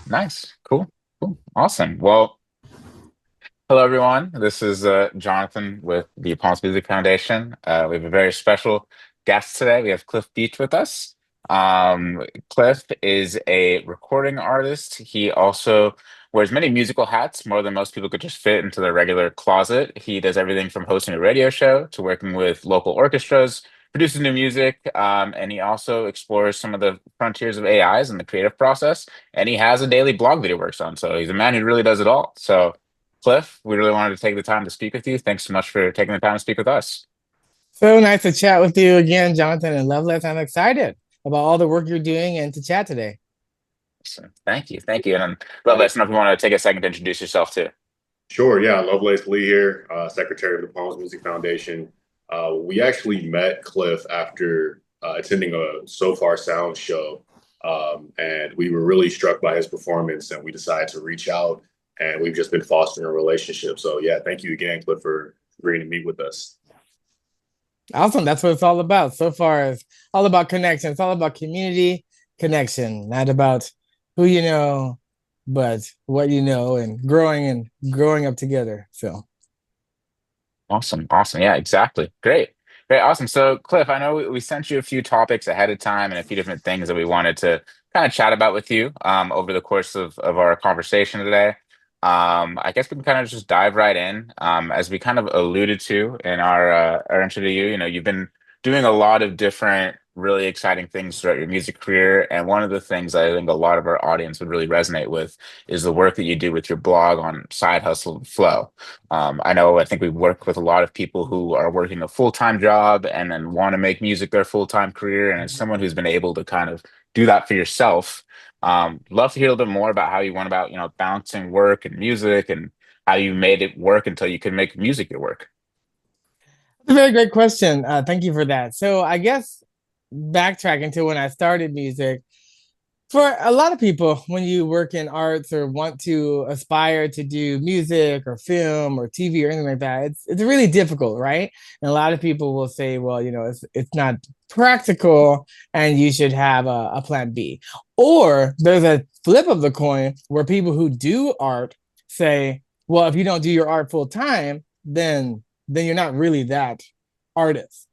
Nice. Cool. Cool. Awesome. Well, hello everyone. This is Jonathan with the Palms Music Foundation. We have a very special guest today. We have Cliff Beach with us. Cliff is a recording artist. He also wears many musical hats, more than most people could just fit into their regular closet. He does everything from hosting a radio show to working with local orchestras, produces new music, and he also explores some of the frontiers of AIs and the creative process. And he has a daily blog that he works on. So he's a man who really does it all. So Cliff, we really wanted to take the time to speak with you. Thanks so much for taking the time to speak with us. So nice to chat with you again, Jonathan and Lovelace. I'm excited about all the work you're doing and to chat today. So thank you. Thank you. And love us know if you want to take a second to introduce yourself too. Sure, yeah. Lovelace Lee here, Secretary of the Palms Music Foundation. We actually met Cliff after attending a So Far Sound show, and we were really struck by his performance, and we decided to reach out, and we've just been fostering a relationship. So, yeah, thank you again, Cliff, for agreeing to meet with us. Awesome. That's what it's all about. So far, it's all about connection. It's all about community connection, not about who you know, but what you know and growing up together. So Awesome. Awesome. Yeah, exactly. Great. Great. Awesome. So, Cliff, I know we sent you a few topics ahead of time and a few different things that we wanted to kind of chat about with you over the course of our conversation today. I guess we can kind of just dive right in. As we kind of alluded to in our intro to you, you've been doing a lot of different really exciting things throughout your music career. And one of the things I think a lot of our audience would really resonate with is the work that you do with your blog on Side Hustle and Flow. I think we work with a lot of people who are working a full-time job and then want to make music their full-time career. And as someone who's been able to kind of do that for yourself, love to hear a little bit more about how you went about, balancing work and music and how you made it work until you could make music your work. that's a very great question. Thank you for that. So I guess backtracking to when I started music, for a lot of people, when you work in arts or want to aspire to do music or film or TV or anything like that, it's really difficult, right? And a lot of people will say, well, it's not practical, and you should have a plan B. Or there's a flip of the coin where people who do art say, well, if you don't do your art full time, then you're not really that artist.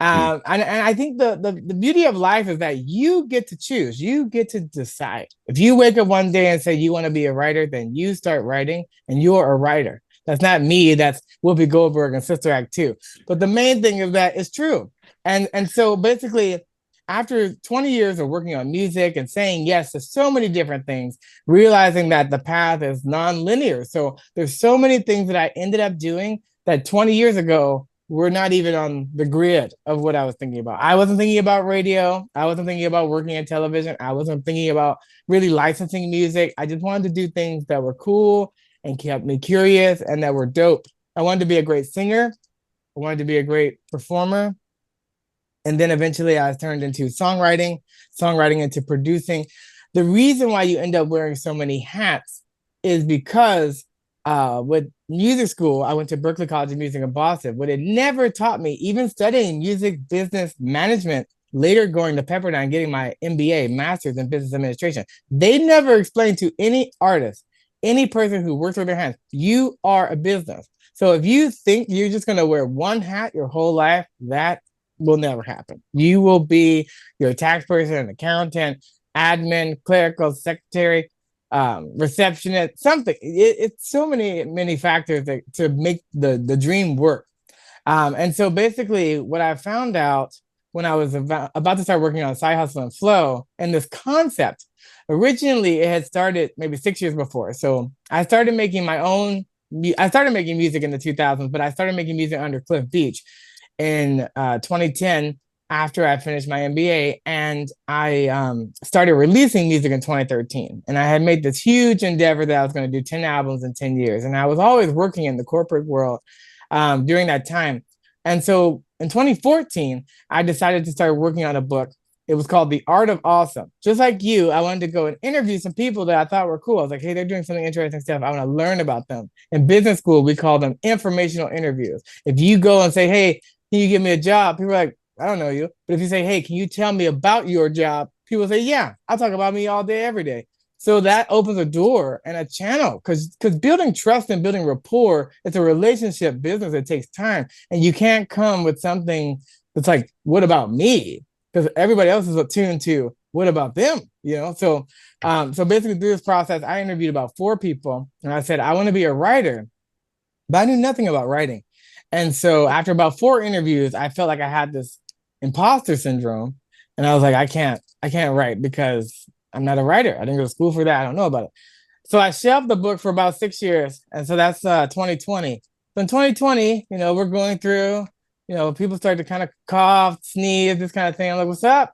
Mm. And I think the beauty of life is that you get to choose, you get to decide. If you wake up one day and say you want to be a writer, then you start writing and you're a writer. That's not me, that's Whoopi Goldberg and Sister Act 2. But the main thing is that it's true. And so basically, after 20 years of working on music and saying yes to so many different things, realizing that the path is non-linear. So there's so many things that I ended up doing that 20 years ago were not even on the grid of what I was thinking about. I wasn't thinking about radio. I wasn't thinking about working in television. I wasn't thinking about really licensing music. I just wanted to do things that were cool and kept me curious and that were dope. I wanted to be a great singer. I wanted to be a great performer. And then eventually I turned into songwriting into producing. The reason why you end up wearing so many hats is because with music school, I went to Berklee College of Music in Boston, but it never taught me, even studying music business management, later going to Pepperdine, getting my MBA, Master's in Business Administration. They never explained to any artist, any person who works with their hands, you are a business. So if you think you're just going to wear one hat your whole life, that will never happen. You will be your tax person, accountant, admin, clerical, secretary, receptionist, something. It's so many factors to make the dream work. And so basically, what I found out when I was about to start working on Side Hustle and Flow, and this concept, originally it had started maybe 6 years before. So I started making my own. I started making music in the 2000s, but I started making music under Cliff Beach in 2010 after I finished my MBA, and I started releasing music in 2013. And I had made this huge endeavor that I was going to do 10 albums in 10 years. And I was always working in the corporate world during that time. And so in 2014, I decided to start working on a book. It was called The Art of Awesome. Just like you, I wanted to go and interview some people that I thought were cool. I was like, hey, they're doing something interesting stuff. I want to learn about them. In business school, we call them informational interviews. If you go and say, hey, can you give me a job? People are like, I don't know you. But if you say, hey, can you tell me about your job? People say, yeah, I'll talk about me all day, every day. So that opens a door and a channel, because building trust and building rapport, it's a relationship business. It takes time, and you can't come with something that's like, "What about me?" Because everybody else is attuned to what about them, you know. So basically through this process, I interviewed about 4 people, and I said I want to be a writer, but I knew nothing about writing. And so after about 4 interviews, I felt like I had this imposter syndrome, and I was like, I can't write because I'm not a writer. I didn't go to school for that. I don't know about it. So I shelved the book for about 6 years, and so that's 2020. So in 2020, we're going through, people start to kind of cough, sneeze, this kind of thing. I'm like, what's up?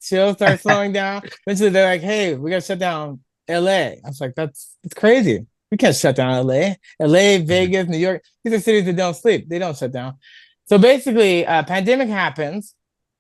Shows start slowing down. Eventually, they're like, hey, we gotta shut down LA. I was like, that's crazy. We can't shut down LA. LA, Vegas, New York. These are cities that don't sleep. They don't shut down. So basically, pandemic happens,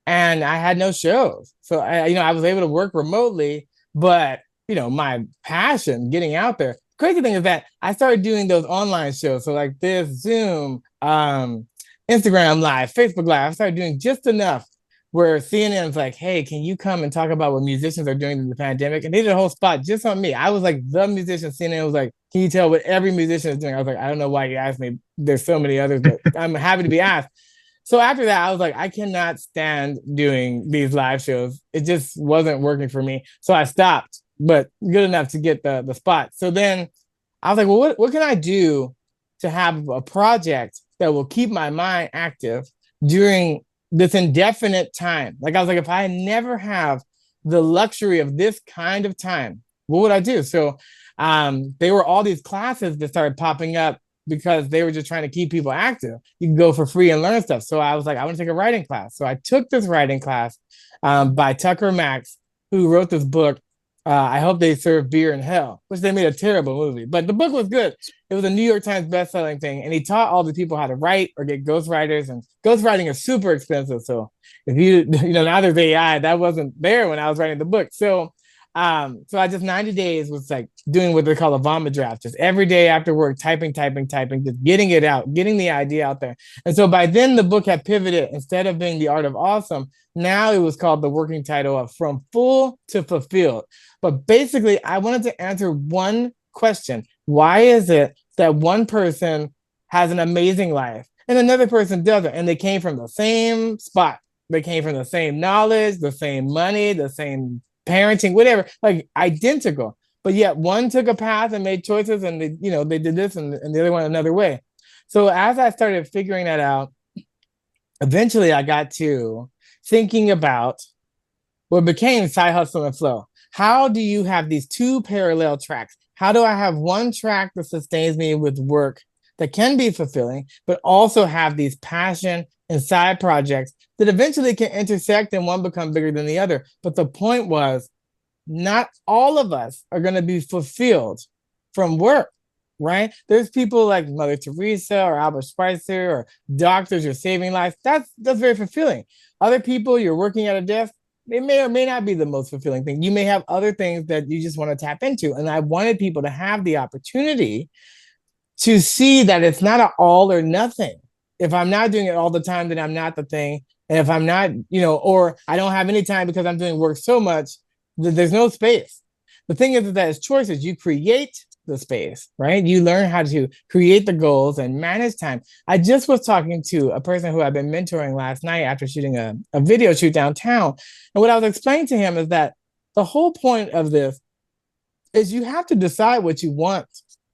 and I had no shows. So I was able to work remotely, but my passion getting out there. Crazy thing is that I started doing those online shows. So like this, Zoom, Instagram Live, Facebook Live. I started doing just enough where CNN's like, hey, can you come and talk about what musicians are doing in the pandemic? And they did a whole spot just on me. I was like the musician. CNN was like, can you tell what every musician is doing? I was like, I don't know why you asked me. There's so many others, but I'm happy to be asked. So after that, I was like, I cannot stand doing these live shows. It just wasn't working for me. So I stopped, but good enough to get the spot. So then I was like, well, what can I do to have a project that will keep my mind active during this indefinite time? Like I was like, if I never have the luxury of this kind of time, what would I do? So there were all these classes that started popping up because they were just trying to keep people active. You can go for free and learn stuff. So I was like, I want to take a writing class. So I took this writing class by Tucker Max, who wrote this book, I Hope They Serve Beer in Hell, which they made a terrible movie. But the book was good. It was a New York Times best-selling thing. And he taught all the people how to write or get ghostwriters. And ghostwriting is super expensive. So if now there's AI, that wasn't there when I was writing the book. So I just 90 days was like doing what they call a vomit draft, just every day after work, typing, just getting it out, getting the idea out there. And so by then the book had pivoted. Instead of being The Art of Awesome, now it was called the working title of From Full to Fulfilled. But basically, I wanted to answer one question. Why is it that one person has an amazing life and another person doesn't? And they came from the same spot. They came from the same knowledge, the same money, the same parenting, whatever, like identical. But yet one took a path and made choices, and they did this, and the other one another way. So as I started figuring that out, eventually I got to thinking about what became Side Hustle and Flow. How do you have these 2 parallel tracks? How do I have one track that sustains me with work that can be fulfilling, but also have these passion and side projects that eventually can intersect and one become bigger than the other? But the point was, not all of us are going to be fulfilled from work, right? There's people like Mother Teresa or Albert Schweitzer or doctors who are saving lives. That's very fulfilling. Other people, you're working at a desk, it may or may not be the most fulfilling thing. You may have other things that you just want to tap into. And I wanted people to have the opportunity to see that it's not an all or nothing. If I'm not doing it all the time, then I'm not the thing. And if I'm not, or I don't have any time because I'm doing work so much, there's no space. The thing is that it's choices. You create the space, right? You learn how to create the goals and manage time. I just was talking to a person who I've been mentoring last night after shooting a video shoot downtown. And what I was explaining to him is that the whole point of this is you have to decide what you want.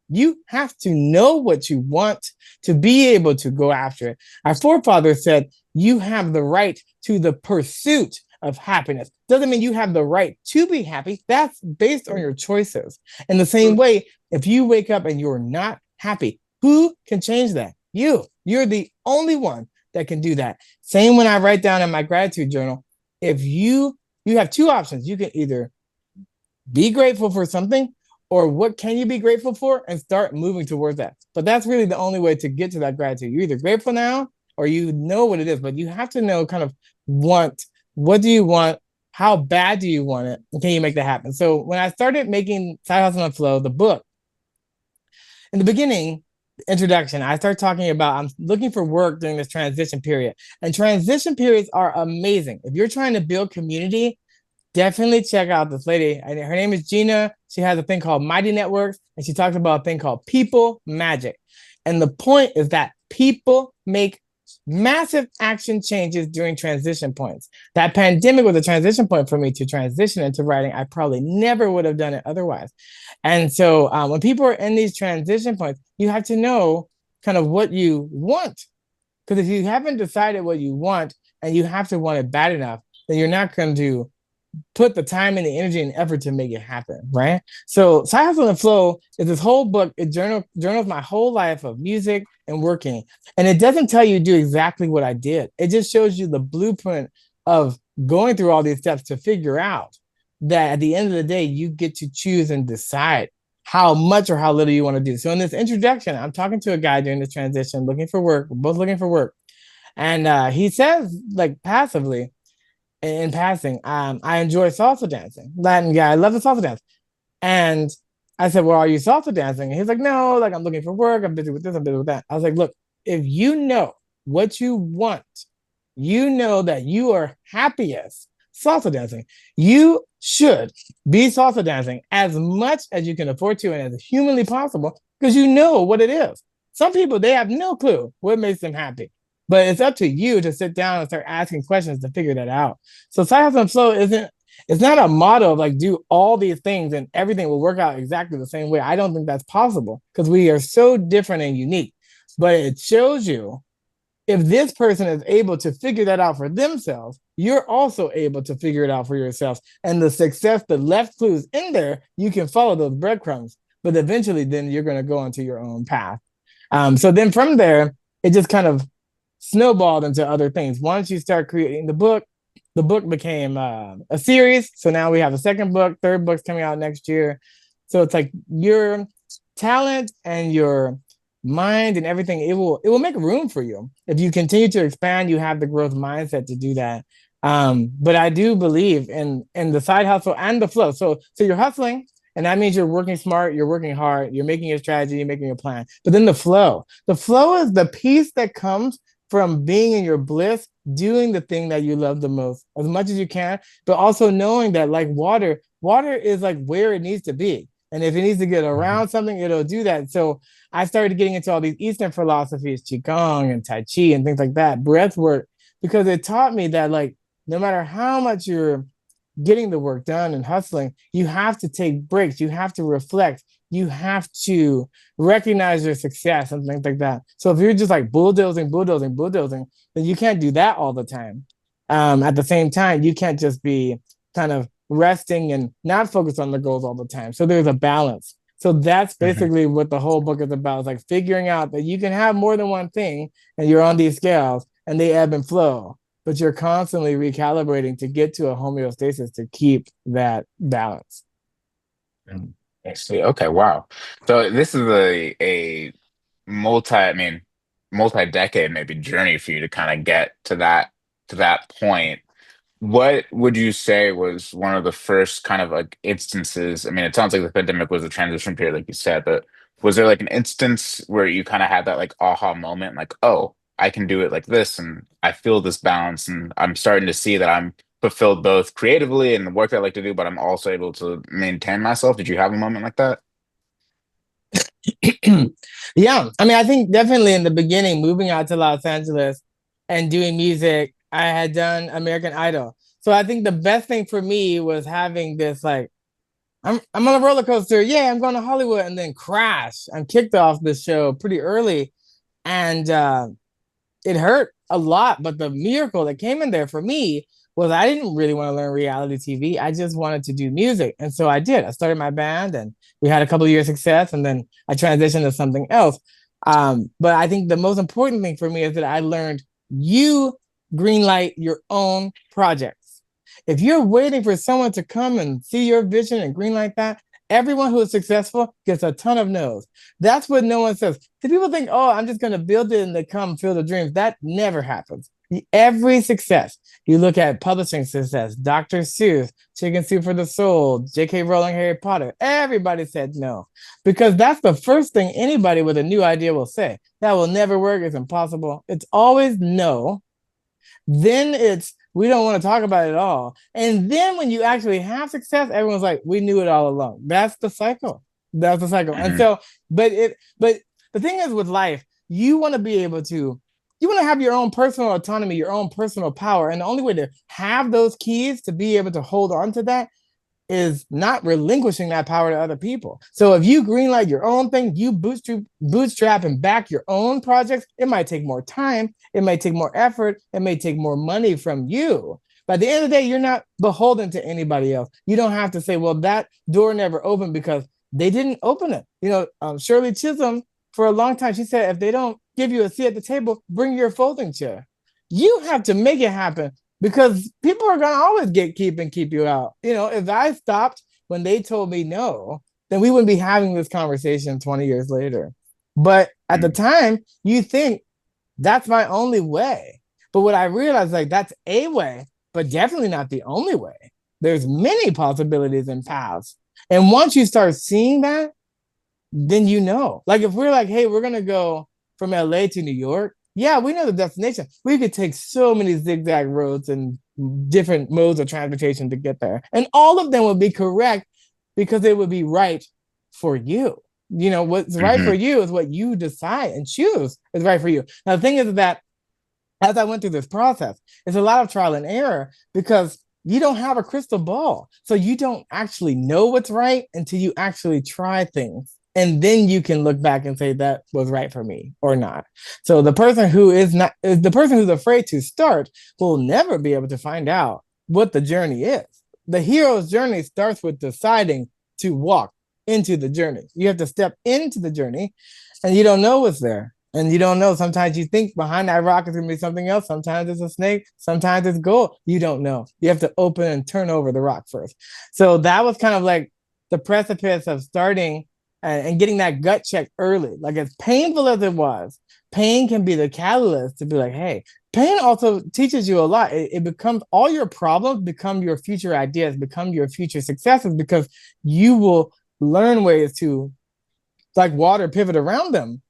You have to know what you want to be able to go after it. Our forefathers said, you have the right to the pursuit of happiness. Doesn't mean you have the right to be happy. That's based on your choices. In the same way, if you wake up and you're not happy, who can change that? You're the only one that can do that. Same when I write down in my gratitude journal, if you have 2 options. You can either be grateful for something, or what can you be grateful for, and start moving towards that. But that's really the only way to get to that gratitude. You're either grateful now or you know what it is, but you have to know kind of what do you want? How bad do you want it? And can you make that happen? So when I started making Side Hustle and Flow, the book, in the beginning, introduction, I started talking about I'm looking for work during this transition period. And transition periods are amazing. If you're trying to build community, definitely check out this lady. Her name is Gina. She has a thing called Mighty Networks, and she talks about a thing called people magic. And the point is that people make massive action changes during transition points. That pandemic was a transition point for me to transition into writing. I probably never would have done it otherwise. And so when people are in these transition points, you have to know kind of what you want. Because if you haven't decided what you want and you have to want it bad enough, then you're not going to put the time and the energy and effort to make it happen, right? So Side Hustle and Flow is this whole book. It journals my whole life of music and working. And it doesn't tell you to do exactly what I did. It just shows you the blueprint of going through all these steps to figure out that at the end of the day, you get to choose and decide how much or how little you want to do. So in this introduction, I'm talking to a guy during this transition, looking for work. We're both looking for work. And he says, like passively, in passing, I enjoy salsa dancing. Latin guy, I love the salsa dance. And I said, well, are you salsa dancing? And he's like, no, like I'm looking for work. I'm busy with this, I'm busy with that. I was like, look, if you know what you want, you know that you are happiest salsa dancing. You should be salsa dancing as much as you can afford to and as humanly possible because you know what it is. Some people, they have no clue what makes them happy. But it's up to you to sit down and start asking questions to figure that out. So Side Hustle and Flow it's not a motto of like do all these things and everything will work out exactly the same way. I don't think that's possible because we are so different and unique. But it shows you if this person is able to figure that out for themselves, you're also able to figure it out for yourself. And the success, the left clues in there, you can follow those breadcrumbs. But eventually, then you're going to go onto your own path. So then from there, it just kind of snowballed into other things. Once you start creating the book became a series. So now we have a second book, third book's coming out next year. So it's like your talent and your mind and everything, it will make room for you. If you continue to expand, you have the growth mindset to do that. But I do believe in the side hustle and the flow. So you're hustling, and that means you're working smart, you're working hard, you're making a strategy, you're making a plan. But then the flow is the piece that comes from being in your bliss, doing the thing that you love the most as much as you can, but also knowing that like water is like where it needs to be. And if it needs to get around something, it'll do that. So I started getting into all these Eastern philosophies, Qigong and Tai Chi and things like that, breath work, because it taught me that like, no matter how much you're getting the work done and hustling, you have to take breaks. You have to reflect. You have to recognize your success and things like that. So if you're just like bulldozing, then you can't do that all the time. At the same time, you can't just be kind of resting and not focus on the goals all the time. So there's a balance. So that's basically what the whole book is about. It's like figuring out that you can have more than one thing and you're on these scales and they ebb and flow, but you're constantly recalibrating to get to a homeostasis to keep that balance. I see. Okay, wow. So this is a multi-decade maybe journey for you to kind of get to that point. What would you say was one of the first kind of like instances? I mean, it sounds like the pandemic was a transition period, like you said, but was there like an instance where you kind of had that like aha moment, like, oh, I can do it like this, and I feel this balance, and I'm starting to see that I'm fulfilled both creatively and the work that I like to do, but I'm also able to maintain myself. Did you have a moment like that? Yeah, I mean, I think definitely in the beginning, moving out to Los Angeles and doing music, I had done American Idol. So I think the best thing for me was having this like, I'm on a roller coaster. Yeah, I'm going to Hollywood, and then crash. I'm kicked off this show pretty early, and it hurt a lot. But the miracle that came in there for me was I didn't really want to learn reality TV. I just wanted to do music. And so I did. I started my band and we had a couple of years success, and then I transitioned to something else. But I think the most important thing for me is that I learned you greenlight your own projects. If you're waiting for someone to come and see your vision and greenlight that, everyone who is successful gets a ton of no's. That's what no one says. So people think, oh, I'm just going to build it and they come fill the dreams. That never happens. Every success, you look at publishing success, Dr. Seuss, Chicken Soup for the Soul, J.K. Rowling, Harry Potter, everybody said no. Because that's the first thing anybody with a new idea will say. That will never work. It's impossible. It's always no. Then it's We don't want to talk about it at all. And then when you actually have success, everyone's like, we knew it all along. That's the cycle. That's the cycle. And Hmm. so, but the thing is with life, you want to be able to, you want to have your own personal autonomy, your own personal power. And the only way to have those keys to be able to hold on to that is not relinquishing that power to other people. So if you greenlight your own thing, you bootstrap and back your own projects, it might take more time, it may take more effort, it may take more money from you. By the end of the day, you're not beholden to anybody else. You don't have to say, well, that door never opened because they didn't open it. Shirley Chisholm, for a long time, she said, if they don't give you a seat at the table, bring your folding chair. You have to make it happen because people are gonna always gatekeep and keep you out. If I stopped when they told me no, then we wouldn't be having this conversation 20 years later. But at the time, you think that's my only way. But what I realized, like that's a way, but definitely not the only way. There's many possibilities and paths. And once you start seeing that, then Like if we're like, hey, we're gonna go from LA to New York, yeah, we know the destination. We could take so many zigzag roads and different modes of transportation to get there. And all of them would be correct because it would be right for you. What's right for Hmm. you is what you decide and choose is right for you. Now, the thing is that as I went through this process, it's a lot of trial and error because you don't have a crystal ball. So you don't actually know what's right until you actually try things. And then you can look back and say that was right for me or not. So the person who is not the person who's afraid to start will never be able to find out what the journey is. The hero's journey starts with deciding to walk into the journey. You have to step into the journey and you don't know what's there. And you don't know. Sometimes you think behind that rock is gonna be something else. Sometimes it's a snake. Sometimes it's gold. You don't know. You have to open and turn over the rock first. So that was kind of like the precipice of starting and getting that gut check early. Like as painful as it was, pain can be the catalyst to be like, hey, pain also teaches you a lot. It becomes all your problems become your future ideas, become your future successes because you will learn ways to like water pivot around them.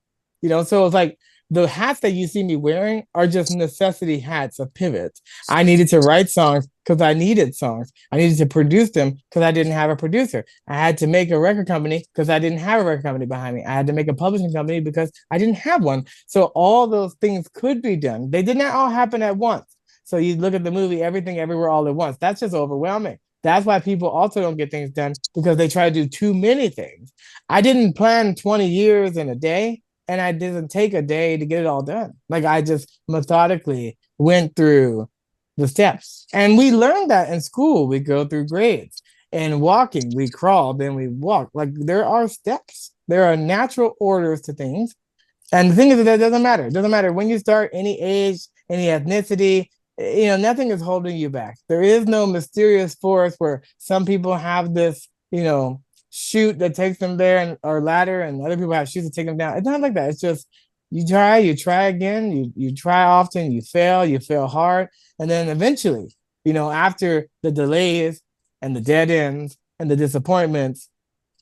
So it's like the hats that you see me wearing are just necessity hats of pivots. I needed to write songs because I needed songs. I needed to produce them because I didn't have a producer. I had to make a record company because I didn't have a record company behind me. I had to make a publishing company because I didn't have one. So all those things could be done. They did not all happen at once. So you look at the movie Everything Everywhere All at Once. That's just overwhelming. That's why people also don't get things done because they try to do too many things. I didn't plan 20 years in a day and I didn't take a day to get it all done. Like I just methodically went through the steps. And we learned that in school. We go through grades and walking, we crawl, then we walk. Like there are steps, there are natural orders to things. And the thing is that it doesn't matter. It doesn't matter when you start, any age, any ethnicity, nothing is holding you back. There is no mysterious force where some people have this, chute that takes them there and or ladder and other people have chutes to take them down. It's not like that. It's just you try again, you try often, you fail hard, and then eventually, after the delays and the dead ends and the disappointments,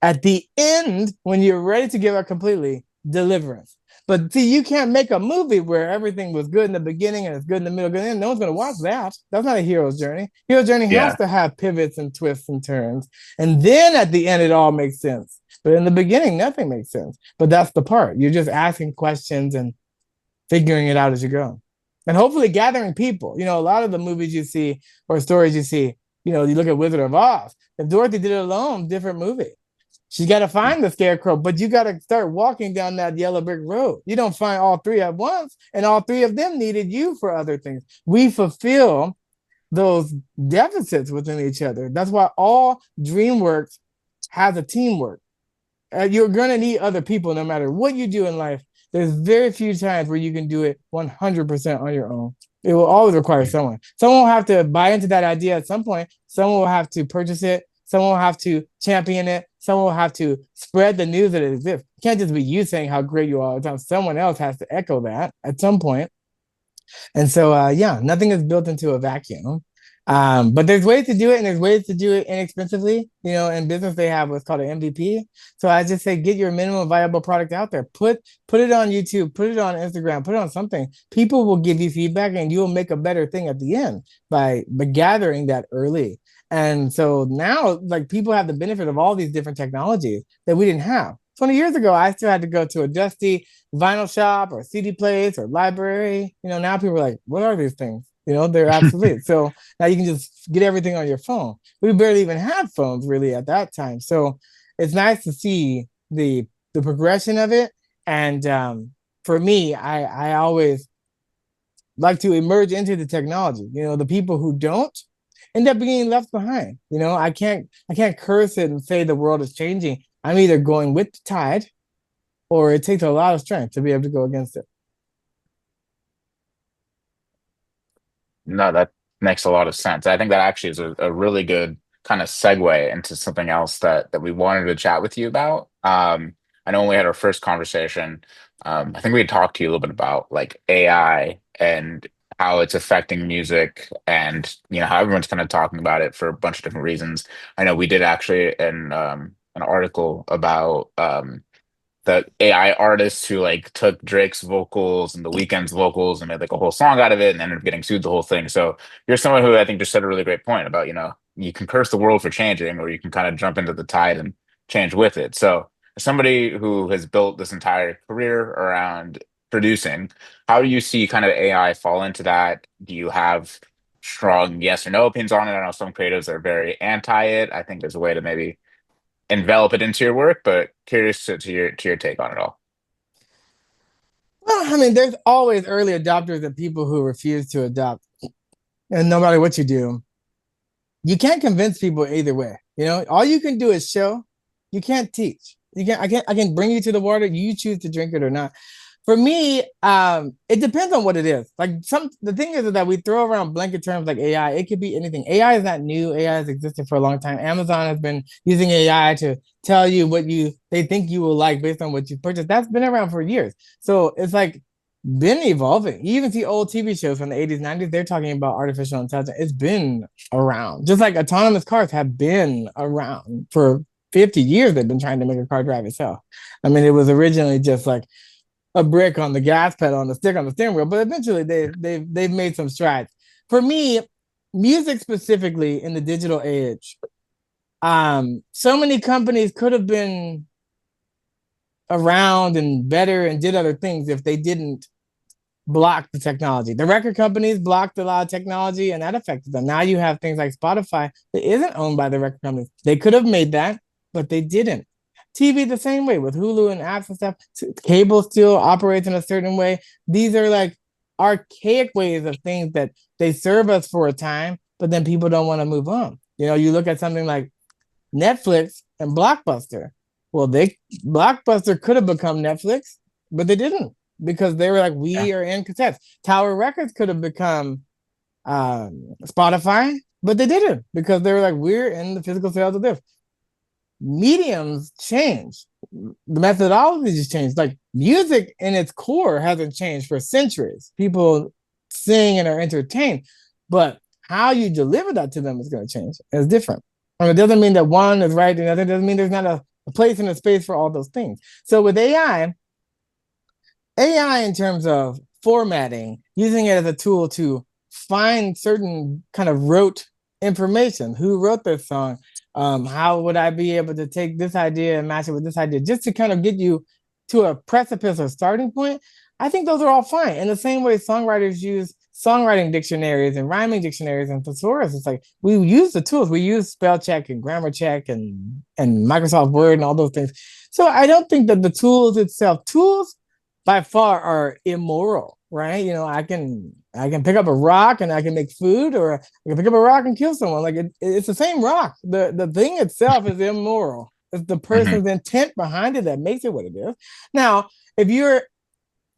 at the end, when you're ready to give up completely, deliverance. But see, you can't make a movie where everything was good in the beginning and it's good in the middle, good in the end. No one's gonna watch that. That's not a hero's journey. Hero's journey has Yeah. to have pivots and twists and turns. And then at the end, it all makes sense. But in the beginning, nothing makes sense. But that's the part. You're just asking questions and figuring it out as you go. And hopefully gathering people. A lot of the movies you see or stories you see, you look at Wizard of Oz. If Dorothy did it alone, different movie. She got to find the scarecrow, but you got to start walking down that yellow brick road. You don't find all three at once, and all three of them needed you for other things. We fulfill those deficits within each other. That's why all DreamWorks has a teamwork. You're going to need other people no matter what you do in life. There's very few times where you can do it 100% on your own. It will always require someone. Someone will have to buy into that idea at some point. Someone will have to purchase it. Someone will have to champion it. Someone will have to spread the news that it exists. It can't just be you saying how great you are all the time. Someone else has to echo that at some point. And so, yeah, nothing is built into a vacuum. But there's ways to do it, and there's ways to do it inexpensively. In business they have what's called an MVP. So I just say get your minimum viable product out there. Put it on YouTube, put it on Instagram, put it on something. People will give you feedback, and you'll make a better thing at the end by gathering that early. And so now, like, people have the benefit of all these different technologies that we didn't have. 20 years ago, I still had to go to a dusty vinyl shop or CD place or library. Now people are like, what are these things? They're obsolete. So now you can just get everything on your phone. We barely even had phones really at that time. So it's nice to see the progression of it. And for me, I always like to emerge into the technology. The people who don't end up being left behind. I can't curse it and say the world is changing. I'm either going with the tide, or it takes a lot of strength to be able to go against it. No, that makes a lot of sense. I think that actually is a really good kind of segue into something else that we wanted to chat with you about. I know when we had our first conversation, I think we had talked to you a little bit about like AI and how it's affecting music, and how everyone's kind of talking about it for a bunch of different reasons. I know we did actually an article about the AI artists who like took Drake's vocals and The Weeknd's vocals and made like a whole song out of it and ended up getting sued the whole thing. So you're someone who I think just said a really great point about, you can curse the world for changing, or you can kind of jump into the tide and change with it. So as somebody who has built this entire career around producing, how do you see kind of AI fall into that? Do you have strong yes or no opinions on it? I know some creatives are very anti it. I think there's a way to maybe envelop it into your work, but curious to your take on it all. Well, I mean, there's always early adopters and people who refuse to adopt. And no matter what you do, you can't convince people either way. All you can do is show. You can't teach. You can't. I can bring you to the water. You choose to drink it or not. For me, it depends on what it is. Like the thing is that we throw around blanket terms like AI. It could be anything. AI is not new. AI has existed for a long time. Amazon has been using AI to tell you what they think you will like based on what you purchased. That's been around for years. So it's like been evolving. You even see old TV shows from the 80s, 90s, they're talking about artificial intelligence. It's been around. Just like autonomous cars have been around for 50 years. They've been trying to make a car drive itself. I mean, it was originally just like a brick on the gas pedal and the stick on the steering wheel, but eventually they've made some strides. For me, music specifically in the digital age, so many companies could have been around and better and did other things if they didn't block the technology. The record companies blocked a lot of technology, and that affected them. Now you have things like Spotify that isn't owned by the record companies. They could have made that, but they didn't. TV the same way with Hulu and apps and stuff. Cable still operates in a certain way. These are like archaic ways of things that they serve us for a time, but then people don't want to move on. You look at something like Netflix and Blockbuster. Well, Blockbuster could have become Netflix, but they didn't, because they were like, Yeah. we are in cassettes. Tower Records could have become Spotify, but they didn't, because they were like, we're in the physical sales of this. Mediums change, the methodologies changed. Like music in its core hasn't changed for centuries. People sing and are entertained, but how you deliver that to them is going to change. It's different. And it doesn't mean that one is right and the other. Doesn't mean there's not a place and a space for all those things. So with AI in terms of formatting, using it as a tool to find certain kind of rote information. Who wrote this song? How would I be able to take this idea and match it with this idea, just to kind of get you to a precipice or starting point? I think those are all fine. In the same way songwriters use songwriting dictionaries and rhyming dictionaries and thesaurus, it's like we use the tools. We use spell check and grammar check and Microsoft Word and all those things. So I don't think that the tools by far are immoral, right? I can pick up a rock and I can make food, or I can pick up a rock and kill someone. Like it's the same rock. The thing itself is immoral. It's the Hmm. person's intent behind it that makes it what it is. Now, if your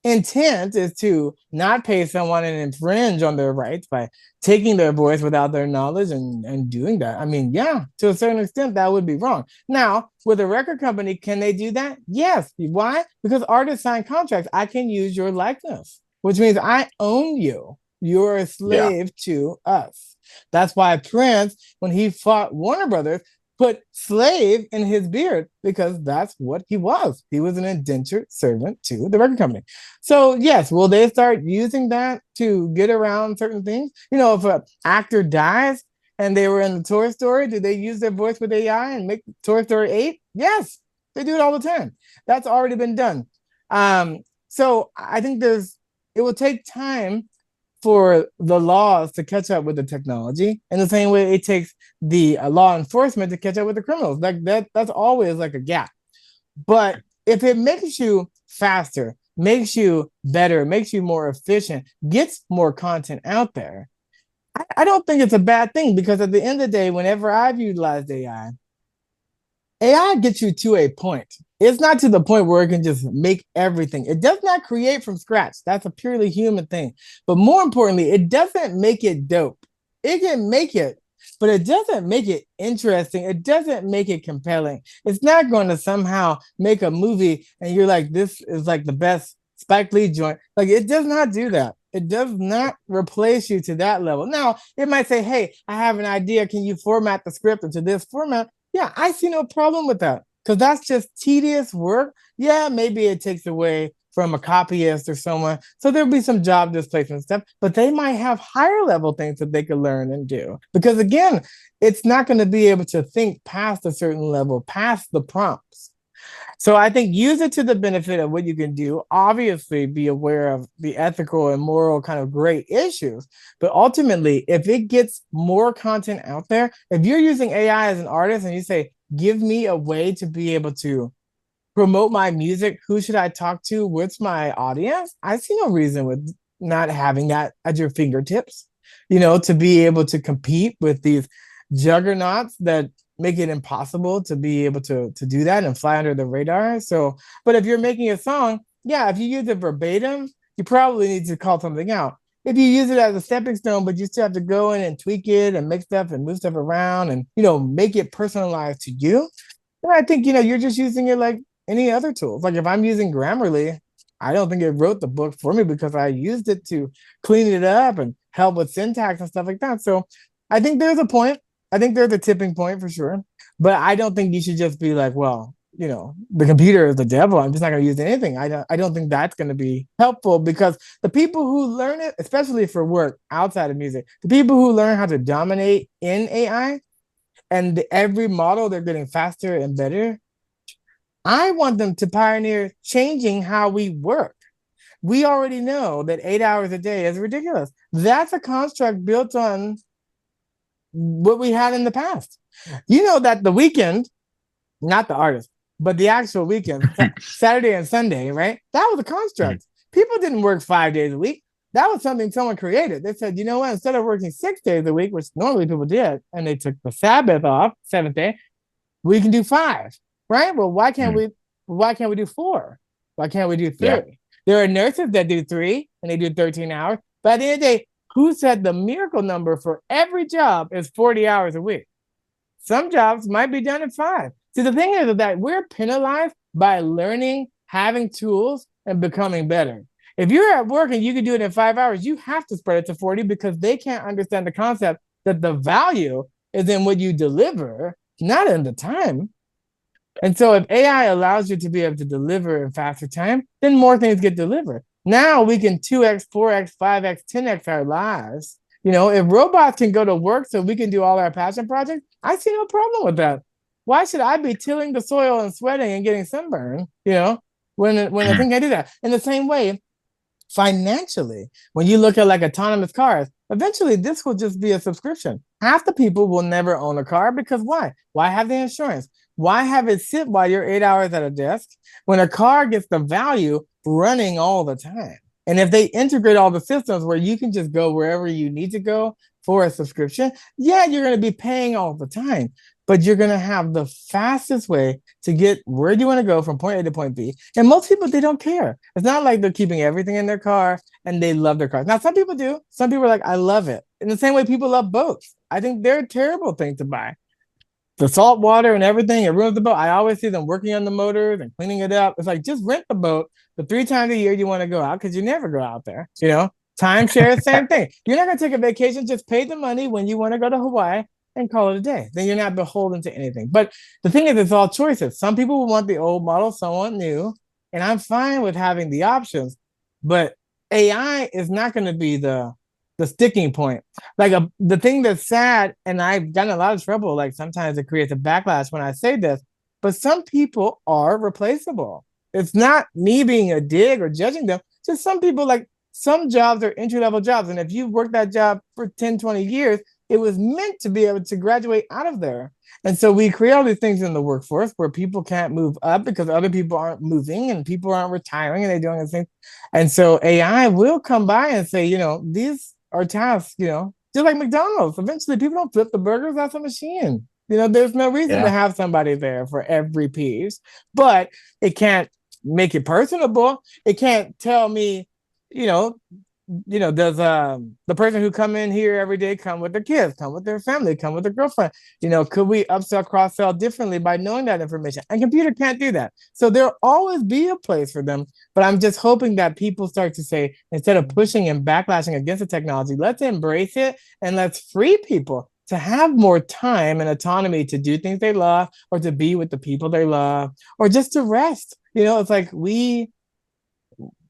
intent is to not pay someone and infringe on their rights by taking their voice without their knowledge and doing that, I mean, yeah, to a certain extent, that would be wrong. Now, with a record company, can they do that? Yes. Why? Because artists sign contracts. I can use your likeness, which means I own you. You're a Yeah. slave to us. That's why Prince, when he fought Warner Brothers, put slave in his beard because that's what he was. He was an indentured servant to the record company. So, yes, will they start using that to get around certain things? You know, if an actor dies and they were in the Toy Story, do they use their voice with AI and make Toy Story 8? Yes, they do it all the time. That's already been done. So I think it will take time for the laws to catch up with the technology in the same way it takes the law enforcement to catch up with the criminals. Like that's always like a gap. But if it makes you faster, makes you better, makes you more efficient, gets more content out there, I don't think it's a bad thing because at the end of the day, whenever I've utilized AI gets you to a point. It's not to the point where it can just make everything. It does not create from scratch. That's a purely human thing. But more importantly, it doesn't make it dope. It can make it, but it doesn't make it interesting. It doesn't make it compelling. It's not going to somehow make a movie and you're like, this is like the best Spike Lee joint. Like, it does not do that. It does not replace you to that level. Now, it might say, hey, I have an idea. Can you format the script into this format? Yeah, I see no problem with that because that's just tedious work. Yeah, maybe it takes away from a copyist or someone. So there'll be some job displacement stuff, but they might have higher level things that they could learn and do. Because again, it's not going to be able to think past a certain level, past the prompts. So I think use it to the benefit of what you can do. Obviously, be aware of the ethical and moral kind of gray issues. But ultimately, if it gets more content out there, if you're using AI as an artist and you say, give me a way to be able to promote my music, who should I talk to? What's my audience? I see no reason with not having that at your fingertips, to be able to compete with these juggernauts that make it impossible to be able to do that and fly under the radar. So, but if you're making a song, yeah, if you use it verbatim, you probably need to call something out. If you use it as a stepping stone, but you still have to go in and tweak it and make stuff and move stuff around and make it personalized to you, then I think you're just using it like any other tools. Like if I'm using Grammarly, I don't think it wrote the book for me because I used it to clean it up and help with syntax and stuff like that. So I think there's a point. I think there's a tipping point for sure. But I don't think you should just be like, well, the computer is the devil. I'm just not going to use anything. I don't think that's going to be helpful because the people who learn it, especially for work outside of music, the people who learn how to dominate in AI and every model, they're getting faster and better. I want them to pioneer changing how we work. We already know that 8 hours a day is ridiculous. That's a construct built on what we had in the past. You know that the weekend, not the artist, but the actual weekend, Saturday and Sunday, right? That was a construct. People didn't work 5 days a week. That was something someone created. They said, you know what? Instead of working 6 days a week, which normally people did, and they took the Sabbath off, 7th day, we can do 5, right? Well, why can't we do 4? Why can't we do 3? Yeah. There are nurses that do 3 and they do 13 hours. But at the end of the day, who said the miracle number for every job is 40 hours a week? Some jobs might be done in 5. See, the thing is that we're penalized by learning, having tools, and becoming better. If you're at work and you can do it in 5 hours, you have to spread it to 40 because they can't understand the concept that the value is in what you deliver, not in the time. And so if AI allows you to be able to deliver in faster time, then more things get delivered. Now we can 2x, 4x, 5x, 10x our lives. If robots can go to work so we can do all our passion projects, I see no problem with that. Why should I be tilling the soil and sweating and getting sunburn, when the thing can do that? In the same way, financially, when you look at like autonomous cars, eventually this will just be a subscription. Half the people will never own a car because why? Why have the insurance? Why have it sit while you're 8 hours at a desk when a car gets the value running all the time? And if they integrate all the systems where you can just go wherever you need to go for a subscription, yeah, you're going to be paying all the time, but you're going to have the fastest way to get where you want to go from point A to point B. And most people, they don't care. It's not like they're keeping everything in their car and they love their cars. Now, some people do. Some people are like, I love it. In the same way people love boats. I think they're a terrible thing to buy. The salt water and everything, it ruins the boat. I always see them working on the motors and cleaning it up. It's like, just rent the boat the 3 times a year you want to go out because you never go out there, Timeshare, same thing. You're not going to take a vacation, just pay the money when you want to go to Hawaii and call it a day. Then you're not beholden to anything. But the thing is, it's all choices. Some people will want the old model, some want new. And I'm fine with having the options. But AI is not going to be the sticking point. Like the thing that's sad, and I've gotten a lot of trouble, like sometimes it creates a backlash when I say this, but some people are replaceable. It's not me being a dig or judging them, just some people, like some jobs are entry level jobs. And if you've worked that job for 10, 20 years, it was meant to be able to graduate out of there. And so we create all these things in the workforce where people can't move up because other people aren't moving and people aren't retiring and they're doing the thing. And so AI will come by and say, these are tasks, just like McDonald's. Eventually people don't flip the burgers, that's a machine. There's no reason to Yeah. have somebody there for every piece, but it can't make it personable. It can't tell me, you know, does the person who come in here every day come with their kids, come with their family, come with their girlfriend? Could we upsell, cross sell differently by knowing that information? And computer can't do that. So there'll always be a place for them. But I'm just hoping that people start to say, instead of pushing and backlashing against the technology, let's embrace it and let's free people to have more time and autonomy to do things they love or to be with the people they love or just to rest. It's like we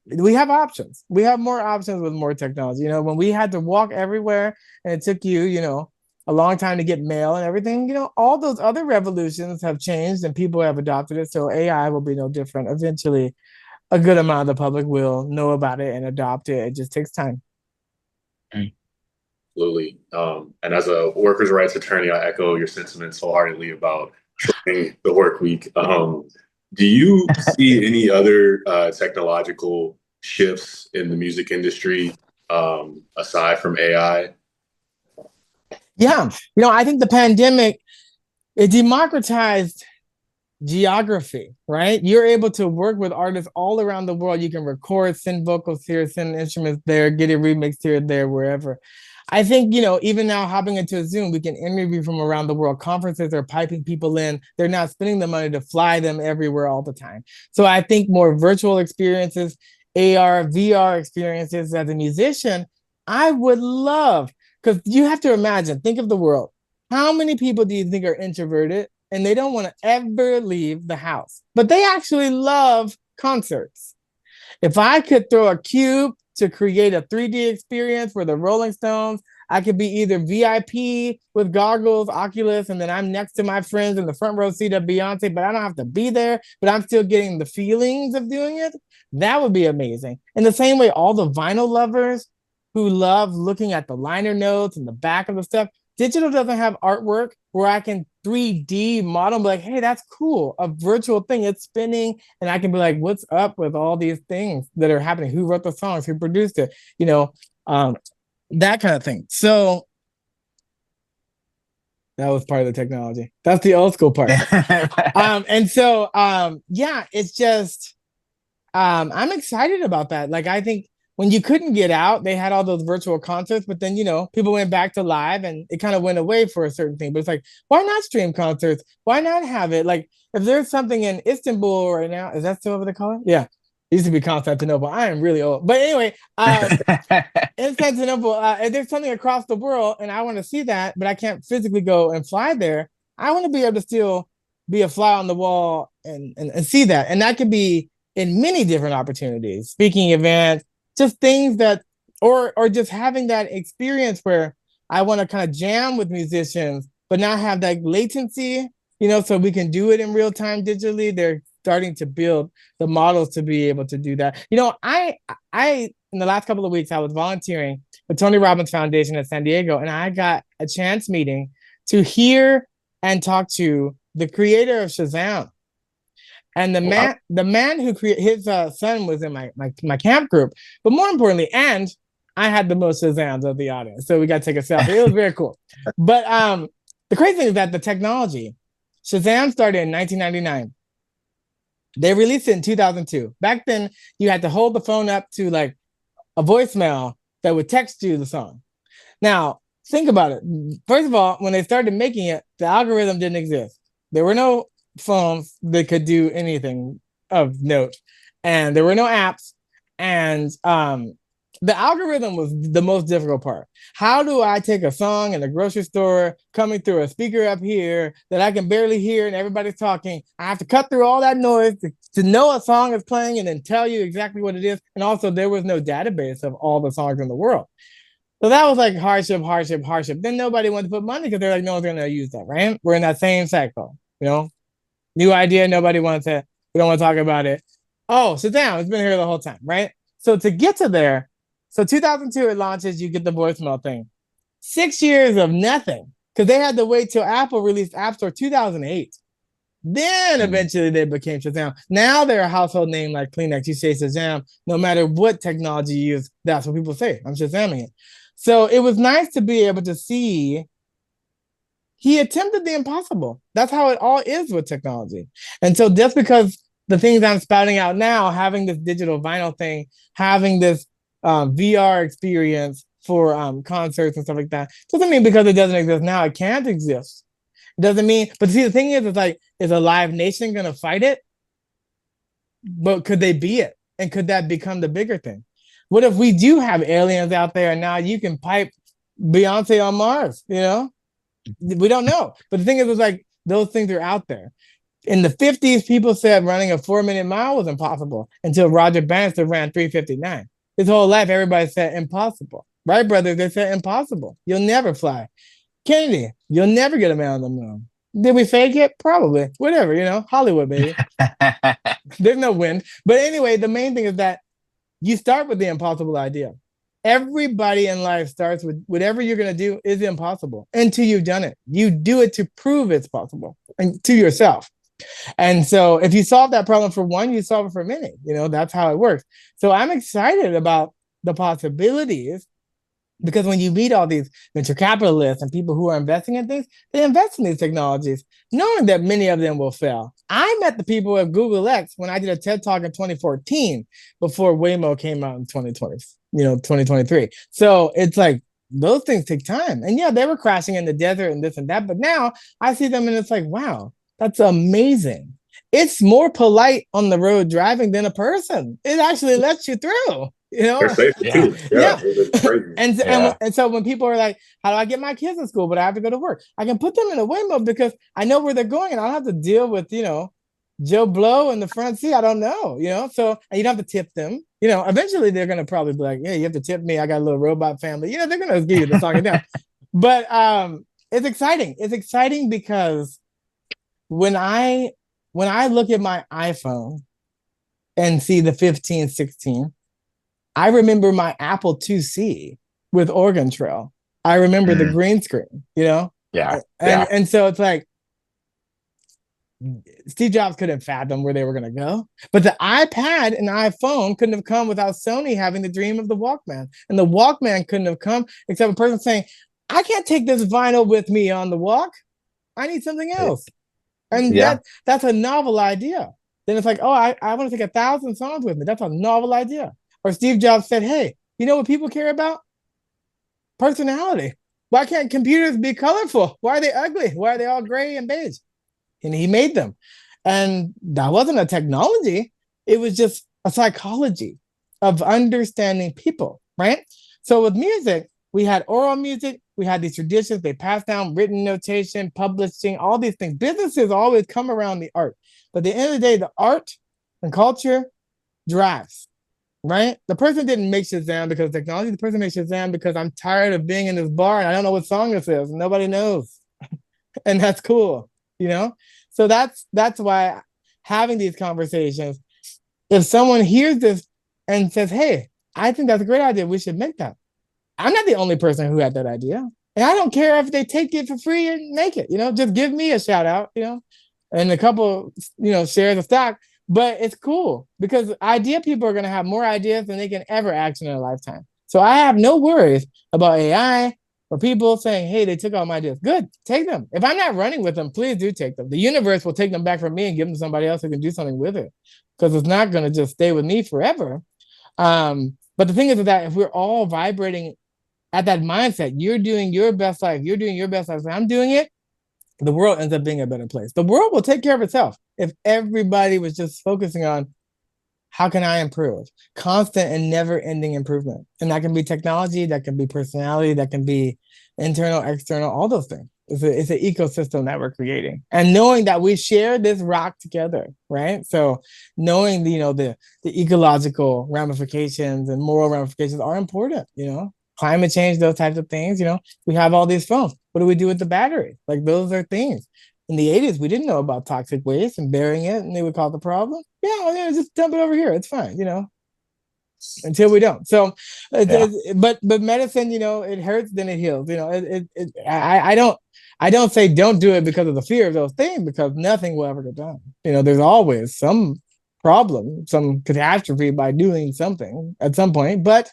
have options. We have more options with more technology. When we had to walk everywhere and it took you, a long time to get mail and everything, all those other revolutions have changed and people have adopted it. So AI will be no different. Eventually, a good amount of the public will know about it and adopt it. It just takes time. Absolutely. And as a workers' rights attorney, I echo your sentiments wholeheartedly about shortening the work week. Do you see any other technological shifts in the music industry aside from AI? Yeah. I think the pandemic, it democratized geography, right? You're able to work with artists all around the world. You can record, send vocals here, send instruments there, get it remixed here, there, wherever. I think, even now hopping into Zoom, we can interview from around the world. Conferences are piping people in. They're not spending the money to fly them everywhere all the time. So I think more virtual experiences, AR, VR experiences as a musician, I would love, because you have to imagine, think of the world. How many people do you think are introverted and they don't want to ever leave the house, but they actually love concerts? If I could throw a cube to create a 3D experience for the Rolling Stones, I could be either VIP with goggles, Oculus, and then I'm next to my friends in the front row seat of Beyonce, but I don't have to be there, but I'm still getting the feelings of doing it. That would be amazing. In the same way, all the vinyl lovers who love looking at the liner notes and the back of the stuff, digital doesn't have artwork where I can 3D model, like, hey, that's cool. A virtual thing, it's spinning, and I can be like, what's up with all these things that are happening? Who wrote the songs? Who produced it? That kind of thing. So that was part of the technology. That's the old school part. Yeah, it's just I'm excited about that. Like, I think when you couldn't get out, they had all those virtual concerts, but then, people went back to live and it kind of went away for a certain thing. But it's like, why not stream concerts? Why not have it? Like, if there's something in Istanbul right now, is that still what they call it? Yeah. It used to be Constantinople. I am really old. But anyway, in Constantinople, if there's something across the world and I want to see that, but I can't physically go and fly there, I want to be able to still be a fly on the wall and see that. And that could be in many different opportunities, speaking events, just things that, or just having that experience where I want to kind of jam with musicians, but not have that latency, so we can do it in real time digitally. They're starting to build the models to be able to do that. I in the last couple of weeks, I was volunteering with Tony Robbins Foundation in San Diego, and I got a chance meeting to hear and talk to the creator of Shazam. And the man who created his son was in my camp group, but more importantly, and I had the most Shazams of the audience, so we got to take a selfie. It was very cool. But the crazy thing is that the technology, Shazam started in 1999. They released it in 2002. Back then, you had to hold the phone up to like a voicemail that would text you the song. Now, think about it. First of all, when they started making it, the algorithm didn't exist. There were no phones that could do anything of note, and there were no apps, and The algorithm was the most difficult part. How do I take a song in a grocery store coming through a speaker up here that I can barely hear and everybody's talking? I have to cut through all that noise to know a song is playing and then tell you exactly what it is. And also, there was no database of all the songs in the world. So that was like hardship, hardship, hardship. Then nobody wanted to put money because they're like, no one's going to use that, right? We're in that same cycle, new idea, nobody wants it. We don't want to talk about it. Oh, sit down. It's been here the whole time, right? So to get to there, so 2002 it launches, you get the voicemail thing. 6 years of nothing because they had to wait till Apple released App Store 2008. Then eventually they became Shazam. Now they're a household name like Kleenex. You say Shazam, no matter what technology you use, that's what people say. I'm Shazamming it. So it was nice to be able to see he attempted the impossible. That's how it all is with technology. And so just because the things I'm spouting out now, having this digital vinyl thing, having this VR experience for concerts and stuff like that, doesn't mean because it doesn't exist now, it can't exist. It doesn't mean, but see, the thing is, it's like, is a live nation going to fight it? But could they be it? And could that become the bigger thing? What if we do have aliens out there and now you can pipe Beyonce on Mars, We don't know. But the thing is, it's like those things are out there. In the 50s, people said running a 4-minute mile was impossible until Roger Bannister ran 3:59. His whole life, everybody said impossible. Right, brothers? They said impossible. You'll never fly. Kennedy, you'll never get a man on the moon. Did we fake it? Probably. Whatever, Hollywood, baby. There's no wind. But anyway, the main thing is that you start with the impossible idea. Everybody in life starts with whatever you're going to do is impossible until you've done it. You do it to prove it's possible and to yourself. And so if you solve that problem for one, you solve it for many. That's how it works. So I'm excited about the possibilities because when you meet all these venture capitalists and people who are investing in things, they invest in these technologies, knowing that many of them will fail. I met the people at Google X when I did a TED Talk in 2014 before Waymo came out in 2020, 2023. So it's like those things take time. And yeah, they were crashing in the desert and this and that. But now I see them and it's like, wow, that's amazing. It's more polite on the road driving than a person. It actually lets you through. They're safer too. Yeah. And so when people are like, how do I get my kids in school, but I have to go to work? I can put them in a Waymo because I know where they're going and I don't have to deal with, Joe Blow in the front seat. I don't know, so and you don't have to tip them. Eventually they're going to probably be like, yeah, you have to tip me. I got a little robot family. They're going to give you the song and down. But it's exciting. It's exciting because when I look at my iPhone and see the 15, 16, I remember my Apple IIc with Oregon Trail. I remember the green screen, Yeah. And so it's like Steve Jobs couldn't fathom where they were going to go. But the iPad and iPhone couldn't have come without Sony having the dream of the Walkman. And the Walkman couldn't have come except a person saying, I can't take this vinyl with me on the walk. I need something else. And that's a novel idea. Then it's like, oh, I want to take 1,000 songs with me. That's a novel idea. Or Steve Jobs said, hey, you know what people care about? Personality. Why can't computers be colorful? Why are they ugly? Why are they all gray and beige? And he made them. And that wasn't a technology. It was just a psychology of understanding people, right? So with music, we had oral music. We had these traditions. They passed down written notation, publishing, all these things. Businesses always come around the art. But at the end of the day, the art and culture drives. Right? The person didn't make Shazam because of technology. The person made Shazam because I'm tired of being in this bar and I don't know what song this is. Nobody knows. And that's cool, So that's why having these conversations, if someone hears this and says, hey, I think that's a great idea, we should make that. I'm not the only person who had that idea. And I don't care if they take it for free and make it, just give me a shout out, and a couple, shares of stock. But it's cool because idea people are going to have more ideas than they can ever action in a lifetime. So I have no worries about AI or people saying, hey, they took all my ideas. Good, take them. If I'm not running with them, please do take them. The universe will take them back from me and give them to somebody else who can do something with it because it's not going to just stay with me forever. But the thing is that if we're all vibrating at that mindset, you're doing your best life, you're doing your best life, so I'm doing it, the world ends up being a better place. The world will take care of itself if everybody was just focusing on how can I improve? Constant and never ending improvement. And that can be technology, that can be personality, that can be internal, external, all those things. It's an ecosystem that we're creating. And knowing that we share this rock together, right? So knowing the ecological ramifications and moral ramifications are important, climate change, those types of things. We have all these phones. What do we do with the battery? Like those are things. In the 80s, we didn't know about toxic waste and burying it, and they would cause the problem. Yeah, just dump it over here. It's fine, until we don't. So, Yeah. but medicine, it hurts, then it heals. I don't say don't do it because of the fear of those things, because nothing will ever get done. There's always some problem, some catastrophe by doing something at some point, but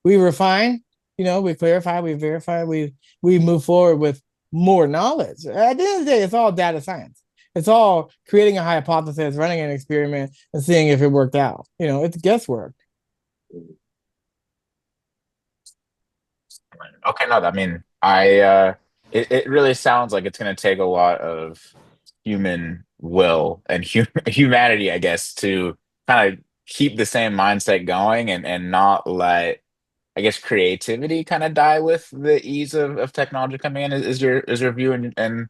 we refine, we clarify, we verify, we move forward with more knowledge. At the end of the day, it's all data science. It's all creating a hypothesis, running an experiment, and seeing if it worked out. It's guesswork. Okay, no, I mean, it really sounds like it's going to take a lot of human will and humanity, I guess, to kind of keep the same mindset going and not let, I guess, creativity kind of die with the ease of technology coming in. Is your view, and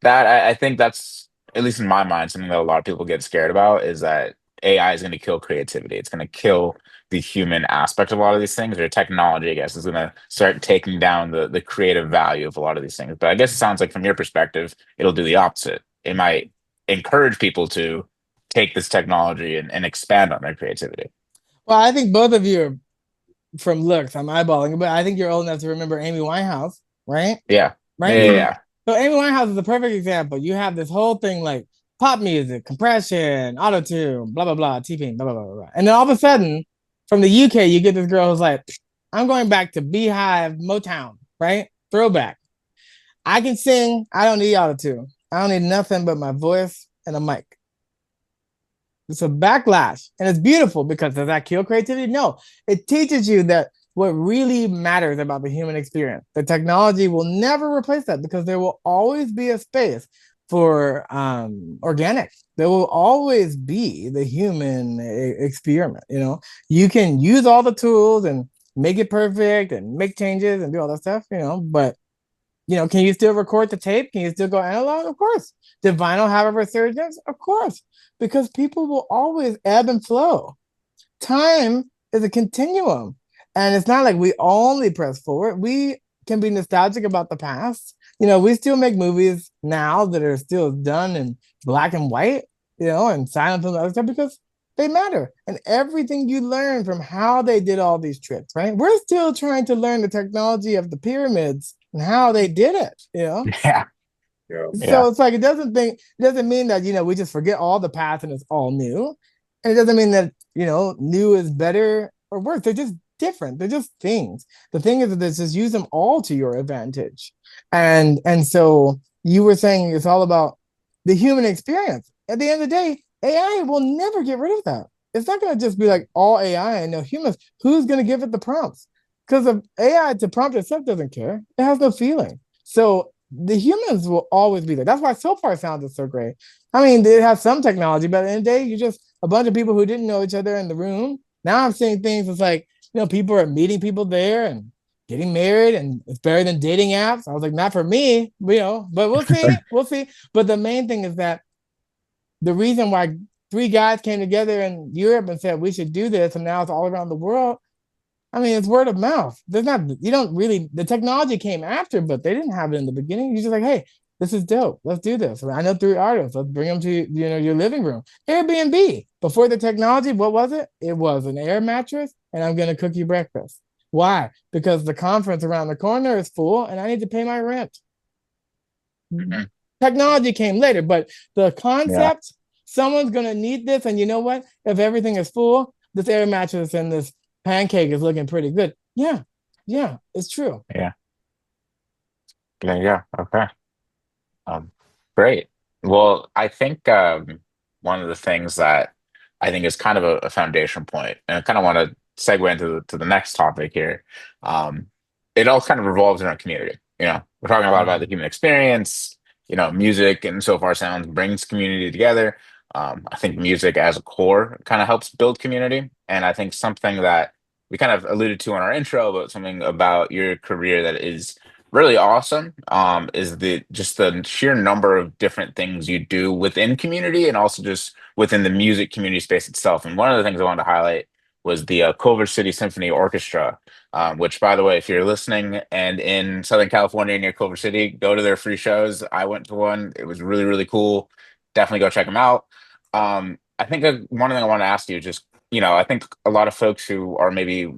that I think that's, at least in my mind, something that a lot of people get scared about, is that AI is going to kill creativity. It's going to kill the human aspect of a lot of these things, or technology, I guess, is going to start taking down the creative value of a lot of these things. But I guess it sounds like from your perspective, it'll do the opposite. It might encourage people to take this technology and expand on their creativity. Well, I think both of you are from looks. I'm eyeballing, but I think you're old enough to remember Amy Winehouse, right? Yeah. Yeah, Right. yeah, So, yeah. so Amy Winehouse is a perfect example. You have this whole thing like pop music, compression, auto tune, blah blah blah, T-Pain, blah, blah blah blah, and then all of a sudden, from the UK, you get this girl who's like, "I'm going back to Beehive Motown, right? Throwback. I can sing. I don't need auto tune. I don't need nothing but my voice and a mic." It's a backlash, and it's beautiful, because does that kill creativity? No, it teaches you that what really matters about the human experience. The technology will never replace that, because there will always be a space for organic. There will always be the human experiment. You can use all the tools and make it perfect and make changes and do all that stuff. But can you still record the tape? Can you still go analog? Of course. Did vinyl have a resurgence? Of course, because people will always ebb and flow. Time is a continuum, and it's not like we only press forward. We can be nostalgic about the past. We still make movies now that are still done in black and white, and silent film and other stuff, because they matter. And everything you learn from how they did all these tricks, right? We're still trying to learn the technology of the pyramids and how they did it. Yeah. Yeah. Yeah. So it's like it doesn't mean that we just forget all the past and it's all new. And it doesn't mean that new is better or worse. They're just different. They're just things. The thing is that just use them all to your advantage. And so you were saying it's all about the human experience. At the end of the day, AI will never get rid of that. It's not going to just be like all AI and no humans. Who's going to give it the prompts? Because the AI to prompt itself doesn't care. It has no feeling. So the humans will always be there. That's why So Far Sound is so great. I mean, they have some technology, but at the end of the day, you're just a bunch of people who didn't know each other in the room. Now I'm seeing things. It's like, people are meeting people there and getting married, and it's better than dating apps. I was like, not for me, but we'll see. We'll see. But the main thing is that the reason why three guys came together in Europe and said we should do this, and now it's all around the world. I mean, it's word of mouth. There's not, you don't really, the technology came after, but they didn't have it in the beginning. You're just like, hey, this is dope. Let's do this. I know three artists. Let's bring them to your living room. Airbnb. Before the technology, what was it? It was an air mattress, and I'm gonna cook you breakfast. Why? Because the conference around the corner is full, and I need to pay my rent. Mhm. Technology came later, but the Yeah. concept, someone's gonna need this, and you know what? If everything is full, this air mattress and this pancake is looking pretty good. Yeah, yeah, it's true. Yeah. Yeah. Yeah. Okay. Um, Great. Well, I think one of the things that I think is kind of a foundation point, and I kind of want to segue into to the next topic here. Um, it all kind of revolves around community. We're talking a lot about the human experience. Music and so far sounds brings community together. I think music as a core kind of helps build community. And I think something that we kind of alluded to in our intro, but something about your career that is really awesome, is the just the sheer number of different things you do within community and also just within the music community space itself. And one of the things I wanted to highlight was the Culver City Symphony Orchestra, which, by the way, if you're listening and in Southern California near Culver City, go to their free shows. I went to one; it was really, really cool. Definitely go check them out. I think one thing I want to ask you, just I think a lot of folks who are maybe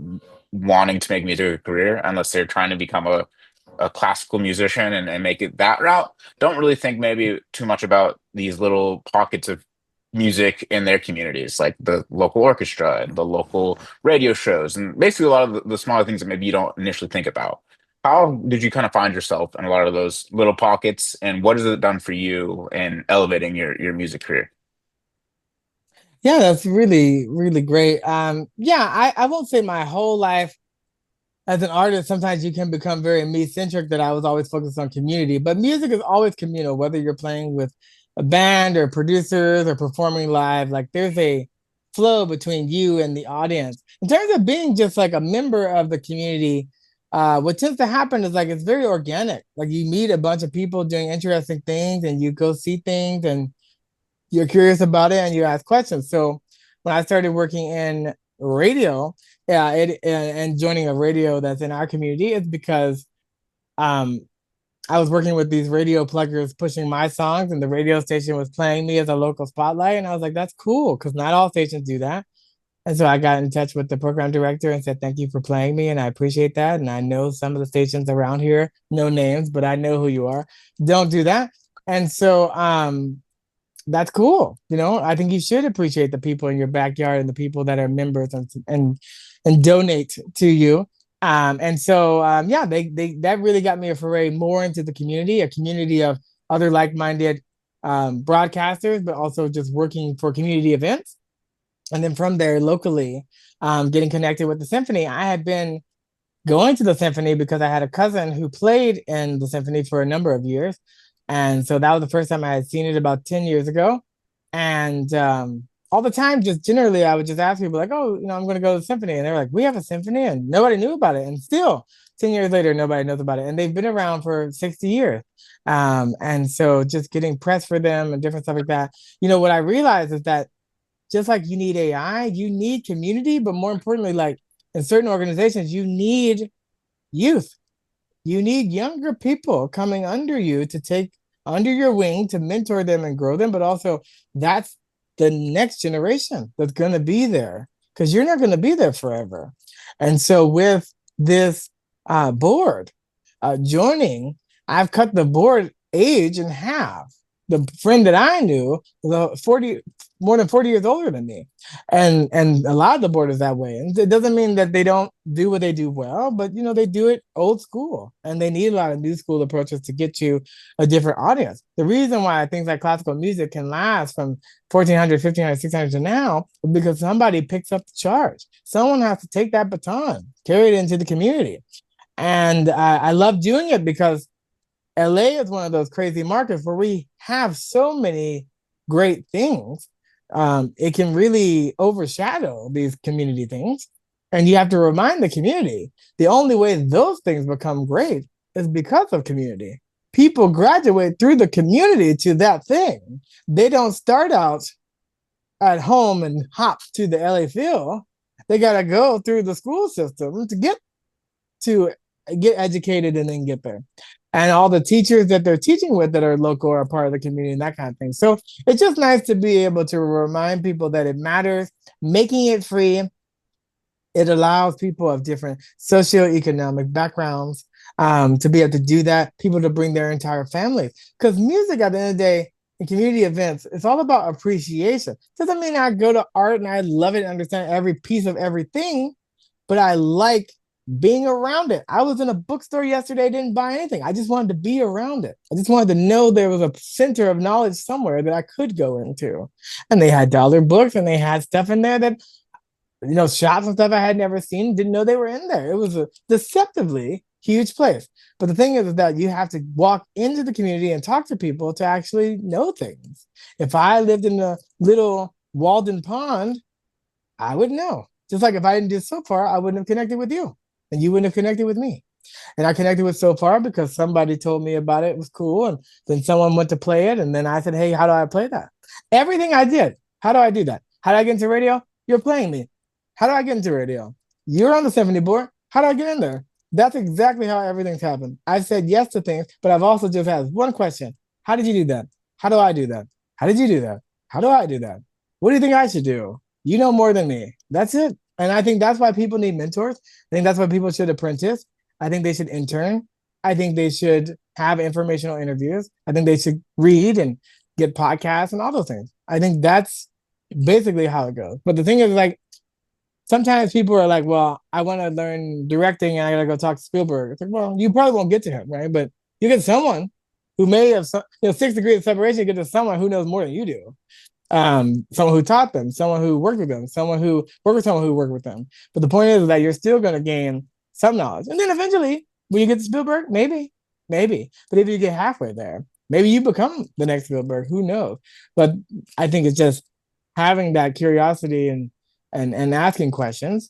wanting to make music a career, unless they're trying to become a classical musician and make it that route, don't really think maybe too much about these little pockets of music in their communities, like the local orchestra and the local radio shows, and basically a lot of the smaller things that maybe you don't initially think about. How did you kind of find yourself in a lot of those little pockets, and what has it done for you in elevating your music career? Yeah, that's really, really great. Yeah, I won't say my whole life as an artist, sometimes you can become very me centric that I was always focused on community, but music is always communal, whether you're playing with a band or producers or performing live, like there's a flow between you and the audience. In terms of being just like a member of the community, what tends to happen is like it's very organic. Like you meet a bunch of people doing interesting things and you go see things and you're curious about it and you ask questions. So when I started working in radio, yeah, and joining a radio that's in our community, it's because um I was working with these radio pluggers pushing my songs, and the radio station was playing me as a local spotlight, and I was like, that's cool because not all stations do that. And so I got in touch with the program director and said, thank you for playing me, and I appreciate that. And I know some of the stations around here, no names, but I know who you are, don't do that. And so that's cool. I think you should appreciate the people in your backyard and the people that are members and donate to you. And so yeah, they that really got me a foray more into the community, a community of other like-minded broadcasters, but also just working for community events. And then from there, locally, getting connected with the symphony. I had been going to the symphony because I had a cousin who played in the symphony for a number of years. And so that was the first time I had seen it about 10 years ago. And all the time, just generally, I would just ask people, like, oh, I'm going to go to the symphony. And they're like, we have a symphony. And nobody knew about it. And still, 10 years later, nobody knows about it. And they've been around for 60 years. And so just getting press for them and different stuff like that. What I realized is that just like you need AI, you need community, but more importantly, like in certain organizations, you need youth. You need younger people coming under you to take under your wing to mentor them and grow them, but also that's the next generation that's going to be there because you're not going to be there forever. And so with this board joining, I've cut the board age in half. The friend that I knew was 40, more than 40 years older than me. And a lot of the board is that way. And it doesn't mean that they don't do what they do well, but they do it old school and they need a lot of new school approaches to get to a different audience. The reason why things like classical music can last from 1400, 1500, 1600 to now is because somebody picks up the charge. Someone has to take that baton, carry it into the community. And I love doing it because LA is one of those crazy markets where we have so many great things. It can really overshadow these community things. And you have to remind the community the only way those things become great is because of community. People graduate through the community to that thing. They don't start out at home and hop to the LA Phil. They got to go through the school system to get educated and then get there. And all the teachers that they're teaching with that are local are part of the community and that kind of thing. So it's just nice to be able to remind people that it matters. Making it free, it allows people of different socioeconomic backgrounds to be able to do that, people to bring their entire families. Because music at the end of the day, in community events, it's all about appreciation. Doesn't mean I go to art and I love it and understand every piece of everything, but I like being around it. I was in a bookstore yesterday, didn't buy anything. I just wanted to be around it. I just wanted to know there was a center of knowledge somewhere that I could go into. And they had dollar books and they had stuff in there that, shops and stuff I had never seen, didn't know they were in there. It was deceptively huge place. But the thing is that you have to walk into the community and talk to people to actually know things. If I lived in a little Walden Pond, I would know. Just like if I didn't do so far, I wouldn't have connected with you, and you wouldn't have connected with me. And I connected with so far because somebody told me about it. It was cool, and then someone went to play it, and then I said, "Hey, how do I play that?" Everything I did. How do I do that? How do I get into radio? You're playing me. How do I get into radio? You're on the symphony board. How do I get in there? That's exactly how everything's happened. I've said yes to things, but I've also just asked one question: How did you do that? How do I do that? How did you do that? How do I do that? What do you think I should do? You know more than me. That's it. And I think that's why people need mentors. I think that's why people should apprentice. I think they should intern. I think they should have informational interviews. I think they should read and get podcasts and all those things. I think that's basically how it goes. But the thing is, like, sometimes people are like, well, I want to learn directing and I got to go talk to Spielberg. It's like, well, you probably won't get to him, right? But you get someone who may have, 6 degrees of separation, you get to someone who knows more than you do. Someone who taught them, someone who worked with them, someone who worked with someone who worked with them. But the point is that you're still going to gain some knowledge. And then eventually, when you get to Spielberg, maybe. But if you get halfway there, maybe you become the next Spielberg. Who knows? But I think it's just having that curiosity and asking questions.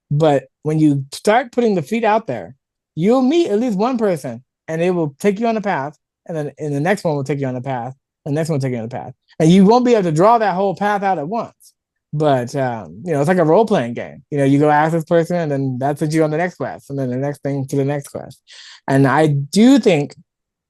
But when you start putting the feet out there, you'll meet at least one person, and it will take you on the path. And then the next one will take you on the path. The next one will take you on the path. And you won't be able to draw that whole path out at once. But it's like a role playing game. You go ask this person, and then that puts you on the next quest, and then the next thing to the next quest. And I do think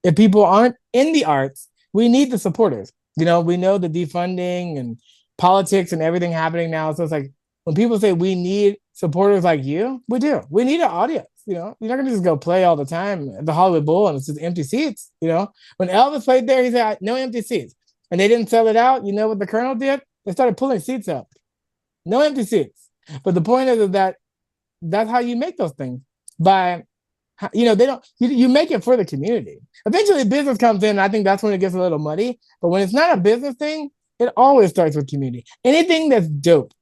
if people aren't in the arts, we need the supporters. We know the defunding and politics and everything happening now. So it's like when people say we need supporters like you, we do. We need an audience. You're not gonna just go play all the time at the Hollywood Bowl and it's just empty seats. When Elvis played there, he said no empty seats, and they didn't sell it out. You know what the Colonel did? They started pulling seats up. No empty seats. But the point is that that's how you make those things. By they don't you make it for the community. Eventually business comes in, and I think that's when it gets a little muddy. But when it's not a business thing, it always starts with community. Anything that's dope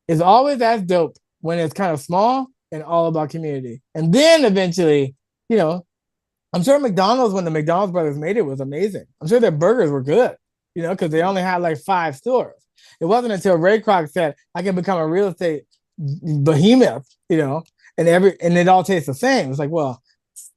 is always as dope when it's kind of small and all about community. And then eventually, I'm sure McDonald's, when the McDonald's brothers made it, was amazing. I'm sure their burgers were good, because they only had like 5 stores. It wasn't until Ray Kroc said, I can become a real estate behemoth, and it all tastes the same. It's like, well,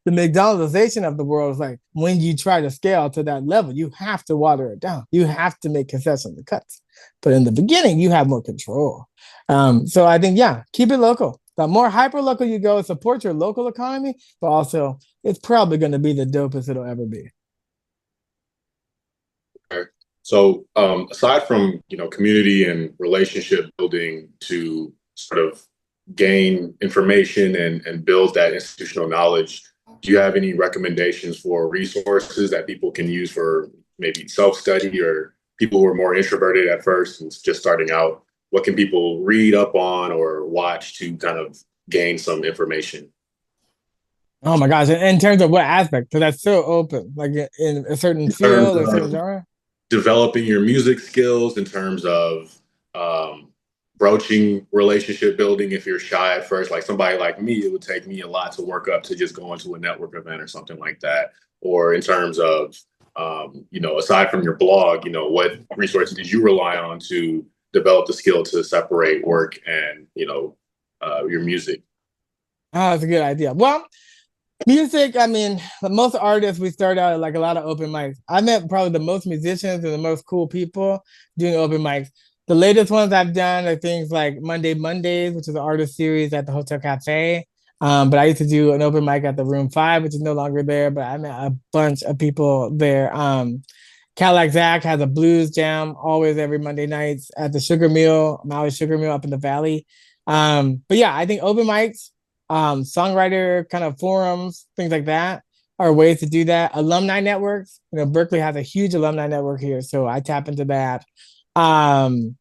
the McDonaldization of the world is like when you try to scale to that level, you have to water it down. You have to make concessions and cuts. But in the beginning, you have more control. So I think, keep it local. The more hyper local you go, support your local economy, but also it's probably going to be the dopest it'll ever be. Okay. So aside from community and relationship building to sort of gain information and build that institutional knowledge, do you have any recommendations for resources that people can use for maybe self-study, or people who are more introverted at first and just starting out? What can people read up on or watch to kind of gain some information? Oh my gosh. In terms of what aspect? Because that's so open, like in a certain field or a certain genre? Developing your music skills, in terms of broaching relationship building if you're shy at first. Like somebody like me, it would take me a lot to work up to just going to a network event or something like that. Or in terms of, aside from your blog, what resources did you rely on to develop the skill to separate work and, your music? Oh, that's a good idea. Well, music, I mean, most artists, we start out at like a lot of open mics. I met probably the most musicians and the most cool people doing open mics. The latest ones I've done are things like Monday Mondays, which is an artist series at the Hotel Cafe. But I used to do an open mic at the Room 5, which is no longer there, but I met a bunch of people there. Cadillac Zach has a blues jam always every Monday nights at the Sugar Mill, Maui Sugar Mill up in the valley. But yeah, I think open mics, songwriter kind of forums, things like that are ways to do that. Alumni networks, Berkeley has a huge alumni network here, so I tap into that. And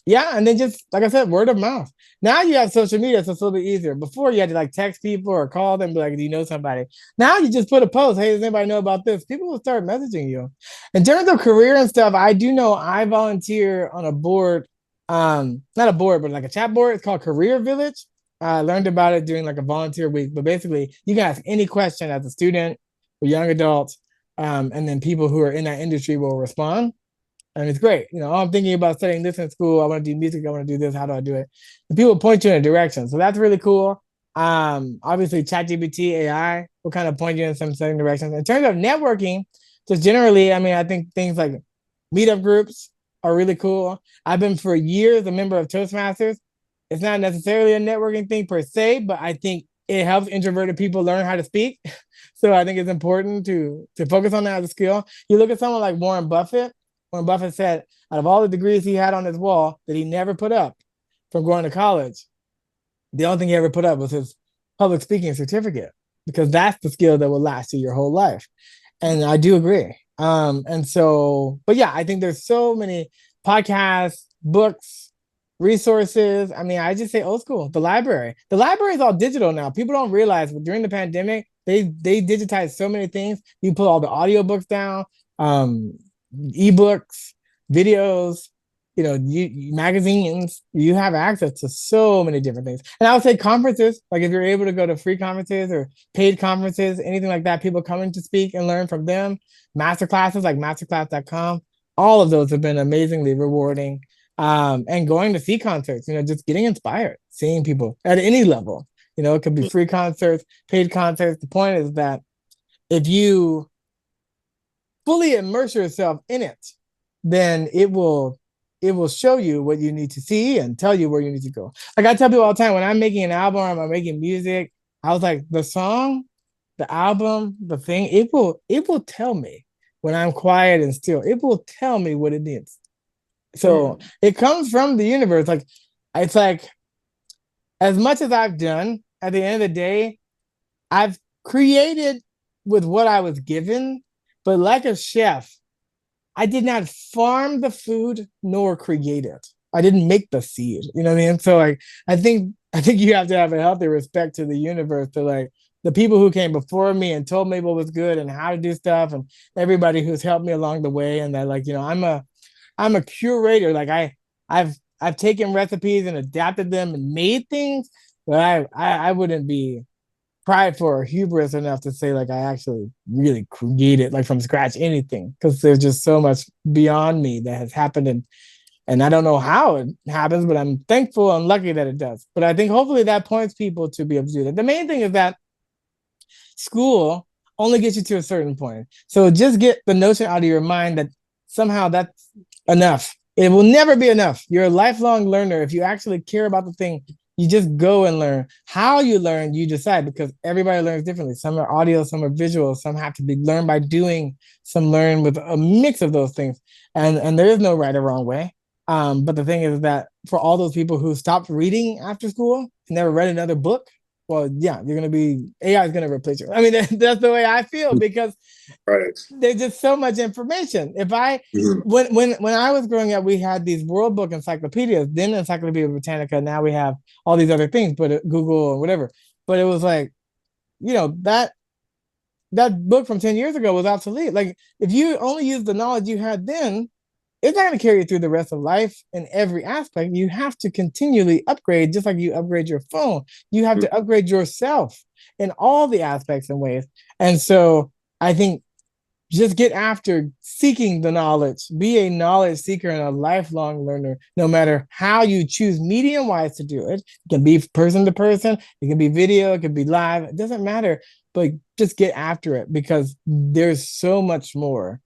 then just like I said, word of mouth. Now you have social media, so it's a little bit easier. Before you had to like text people or call them, be like, do you know somebody? Now you just put a post. Hey, does anybody know about this? People will start messaging you. In terms of career and stuff, I do know I volunteer on a board, not a board, but like a chat board. It's called Career Village. I learned about it during like a volunteer week, but basically you can ask any question as a student or young adult, and then people who are in that industry will respond. And it's great. Oh, I'm thinking about studying this in school. I want to do music. I want to do this. How do I do it? And people point you in a direction. So that's really cool. Obviously, ChatGPT, AI will kind of point you in some certain directions. In terms of networking, just generally, I mean, I think things like meetup groups are really cool. I've been for years a member of Toastmasters. It's not necessarily a networking thing per se, but I think it helps introverted people learn how to speak. So I think it's important to focus on that as a skill. You look at someone like Warren Buffett. Warren Buffett said, out of all the degrees he had on his wall that he never put up from going to college, the only thing he ever put up was his public speaking certificate, because that's the skill that will last you your whole life. And I do agree. And so, but yeah, I think there's so many podcasts, books, resources. I mean, I just say old school. The library. The library is all digital now. People don't realize, but during the pandemic, they digitized so many things. You put all the audiobooks down, ebooks, videos, magazines. You have access to so many different things. And I would say conferences, like if you're able to go to free conferences or paid conferences, anything like that, people coming to speak and learn from them, master classes like masterclass.com, all of those have been amazingly rewarding. And going to see concerts, just getting inspired, seeing people at any level. It could be free concerts, paid concerts. The point is that if you fully immerse yourself in it, then it will show you what you need to see and tell you where you need to go. Like I tell people all the time, when I'm making an album or I'm making music, I was like, the song, the album, the thing, it will tell me when I'm quiet and still. It will tell me what it needs. So it comes from the universe. Like it's like, as much as I've done, at the end of the day, I've created with what I was given, but like a chef, I did not farm the food nor create it. I didn't make the seed. You know what I mean? So like I think you have to have a healthy respect to the universe, to like the people who came before me and told me what was good and how to do stuff, and everybody who's helped me along the way. And that, like, I'm a curator. Like I've taken recipes and adapted them and made things, but I wouldn't be prideful or hubris enough to say like I actually really created like from scratch anything, because there's just so much beyond me that has happened, and I don't know how it happens, but I'm thankful and lucky that it does. But I think hopefully that points people to be able to do that. The main thing is that school only gets you to a certain point. So just get the notion out of your mind that somehow that's enough. It will never be enough. You're a lifelong learner. If you actually care about the thing, you just go and learn. How you learn, you decide, because everybody learns differently. Some are audio, some are visual, some have to be learned by doing, some learn with a mix of those things. And there is no right or wrong way. But the thing is that for all those people who stopped reading after school and never read another book, well, yeah, AI is going to replace you. I mean, that's the way I feel, because Right. there's just so much information. When I was growing up, we had these World Book encyclopedias, then Encyclopedia Britannica. Now we have all these other things, but Google or whatever. But it was like, that book from 10 years ago was obsolete. Like if you only use the knowledge you had then, it's not going to carry you through the rest of life in every aspect. You have to continually upgrade, just like you upgrade your phone. You have to upgrade yourself in all the aspects and ways. And so I think just get after seeking the knowledge. Be a knowledge seeker and a lifelong learner, no matter how you choose medium wise to do it. It can be person to person, it can be video, it can be live. It doesn't matter, but just get after it, because there's so much more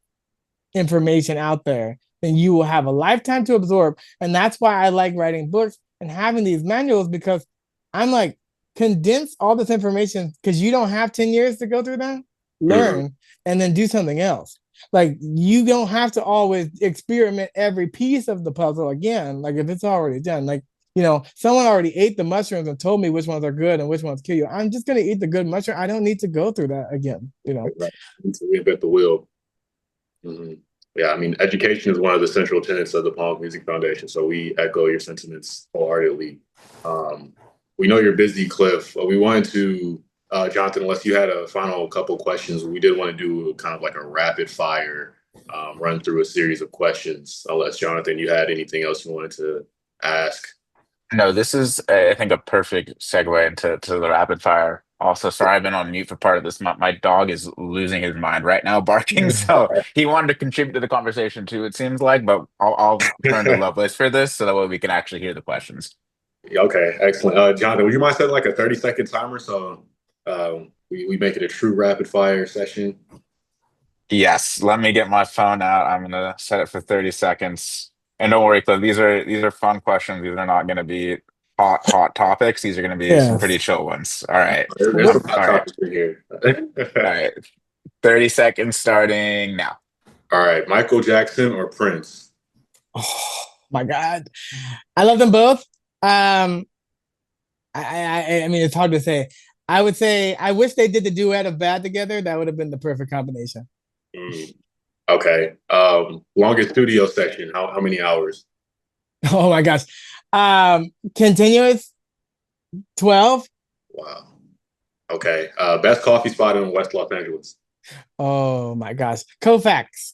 information out there than you will have a lifetime to absorb. And that's why I like writing books and having these manuals, because I'm like, condense all this information, because you don't have 10 years to go through that. Learn and then do something else. Like you don't have to always experiment every piece of the puzzle again. Like if it's already done, like, someone already ate the mushrooms and told me which ones are good and which ones kill you. I'm just going to eat the good mushroom. I don't need to go through that again, Right. To reinvent the wheel. Yeah, I mean, education is one of the central tenets of the Palm Music Foundation. So we echo your sentiments wholeheartedly. We know you're busy, Cliff. We wanted to, Jonathan, unless you had a final couple questions, we did want to do kind of like a rapid fire run through a series of questions. Unless, Jonathan, you had anything else you wanted to ask. No, this is, I think, a perfect segue into the rapid fire. Also, sorry, I've been on mute for part of this. My dog is losing his mind right now, barking. So he wanted to contribute to the conversation too, it seems like, but I'll turn to Lovelace for this so that way we can actually hear the questions. Okay, excellent. Jonathan, would you mind setting like a 30-second timer so we make it a true rapid fire session? Yes, let me get my phone out. I'm gonna set it for 30 seconds. And don't worry, Cliff, these are fun questions. These are not gonna be hot topics. These are gonna be some pretty Yes. chill ones. All right. There's some hot All right. topics in here. All right. 30 seconds starting now. All right, Michael Jackson or Prince? Oh my God. I love them both. I mean, it's hard to say. I would say I wish they did the duet of Bad together. That would have been the perfect combination. Mm, okay. Longest studio session, how many hours? Oh my gosh. Continuous 12. Wow. Okay. Best coffee spot in West Los Angeles. Oh my gosh. Kofax.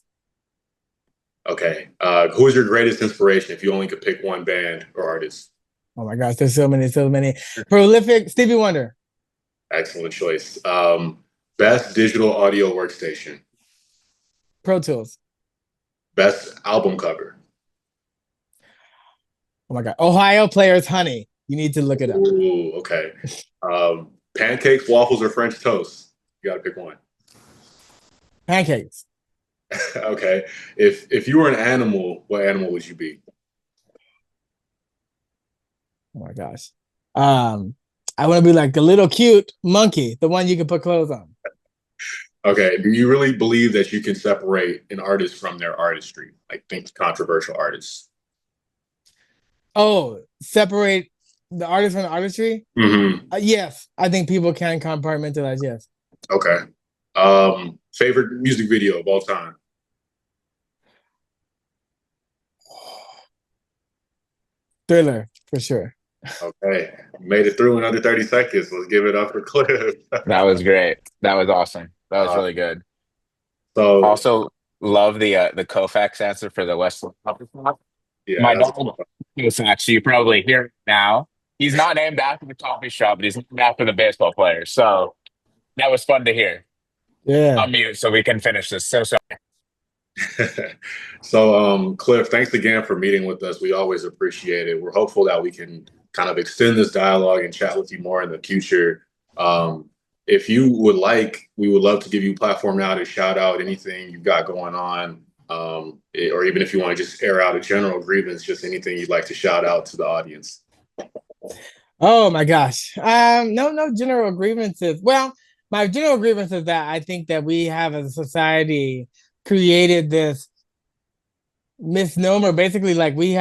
Okay. Who is your greatest inspiration if you only could pick one band or artist? Oh my gosh, there's so many, so many. Prolific Stevie Wonder. Excellent choice. Best digital audio workstation. Pro Tools. Best album cover. Oh my God. Ohio Players Honey. You need to look it up. Ooh, okay. Pancakes, waffles, or French toast? You got to pick one. Pancakes. Okay. If you were an animal, what animal would you be? Oh my gosh. I want to be like a little cute monkey, the one you can put clothes on. Okay. Do you really believe that you can separate an artist from their artistry? Like think controversial artists. Oh, separate the artist from the artistry? Hmm. Yes, I think people can compartmentalize. Yes. Okay. Favorite music video of all time? Thriller, for sure. Okay. Made it through in under 30 seconds. Let's give it up for Cliff. That was great. That was awesome. That was Uh, really good. so Also, love the Koufax answer for the West. yeah, My that's dog Koufax, you probably hear it now. He's not named after the coffee shop, but he's named after the baseball player. So that was fun to hear. Yeah. On mute so we can finish this. So sorry. so Cliff, thanks again for meeting with us. We always appreciate it. We're hopeful that we can kind of extend this dialogue and chat with you more in the future. If you would like, we would love to give you a platform now to shout out anything you've got going on. Or even if you want to just air out a general grievance, just anything you'd like to shout out to the audience. Oh my gosh. No general grievances. Well, my general grievance is that I think that we have as a society created this misnomer, basically like we've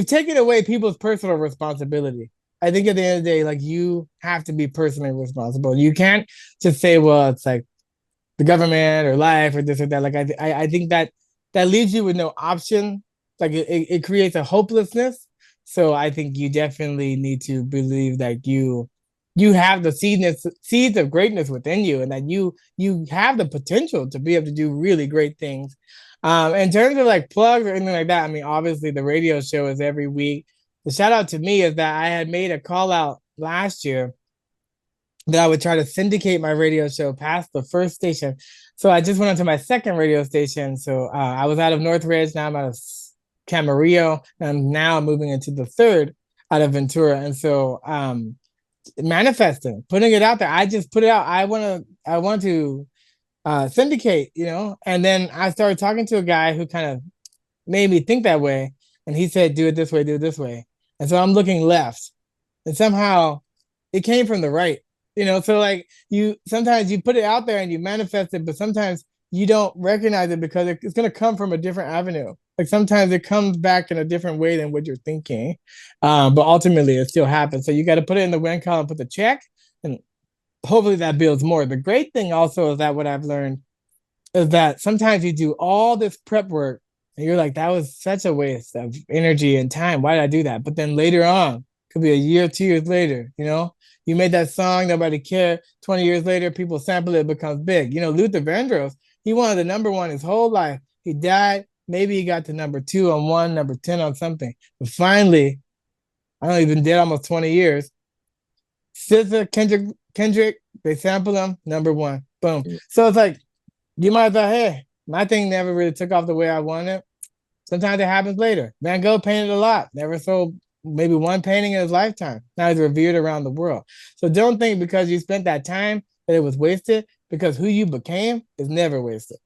taken away people's personal responsibility. I think at the end of the day, like you have to be personally responsible. You can't just say, well, it's like the government or life or this or that. Like I think that that leaves you with no option. Like it creates a hopelessness. So I think you definitely need to believe that you have the seeds of greatness within you, and that you have the potential to be able to do really great things. In terms of like plugs or anything like that, I mean, obviously the radio show is every week. The shout out to me is that I had made a call out last year that I would try to syndicate my radio show past the first station. So I just went on to my second radio station. So I was out of Northridge. Now I'm out of Camarillo. And now I'm moving into the third out of Ventura. And so manifesting, putting it out there. I just put it out. I want to syndicate, And then I started talking to a guy who kind of made me think that way. And he said, do it this way, do it this way. And so I'm looking left. And somehow it came from the right. So like you sometimes you put it out there and you manifest it, but sometimes you don't recognize it because it's going to come from a different avenue. Like sometimes it comes back in a different way than what you're thinking, but ultimately it still happens. So you got to put it in the win column, put the check, and hopefully that builds more. The great thing also is that what I've learned is that sometimes you do all this prep work and you're like, that was such a waste of energy and time. Why did I do that? But then later on, could be a year, 2 years later, you made that song, nobody cared. 20 years later, people sample it, it becomes big. Luther Vandross, he wanted the number one his whole life. He died. Maybe he got to number 2 on one, number 10 on something. But finally, I don't even did almost 20 years. SZA, Kendrick, they sample them, number one. Boom. So it's like, you might have thought, hey, my thing never really took off the way I wanted. Sometimes it happens later. Van Gogh painted a lot, never sold maybe one painting in his lifetime. Now he's revered around the world. So don't think because you spent that time that it was wasted, because who you became is never wasted.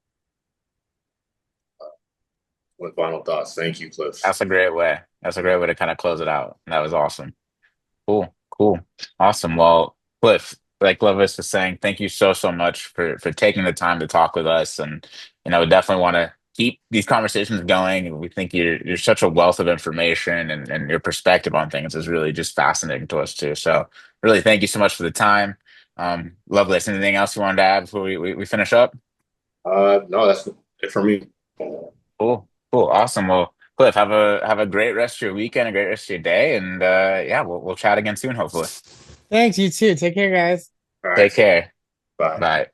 With final thoughts. Thank you, Cliff. That's a great way. That's a great way to kind of close it out. That was awesome. Cool, cool, awesome. Well, Cliff, like Lovis was saying, thank you so much for taking the time to talk with us, and we definitely want to keep these conversations going. We think you're such a wealth of information, and your perspective on things is really just fascinating to us too. So, really, thank you so much for the time. Lovelace, anything else you wanted to add before we finish up? No, that's it for me. Cool, cool, awesome. Well, Cliff, have a great rest of your weekend, a great rest of your day, and yeah, we'll chat again soon, hopefully. Thanks, you too. Take care, guys. All right. Take care. Bye. Bye.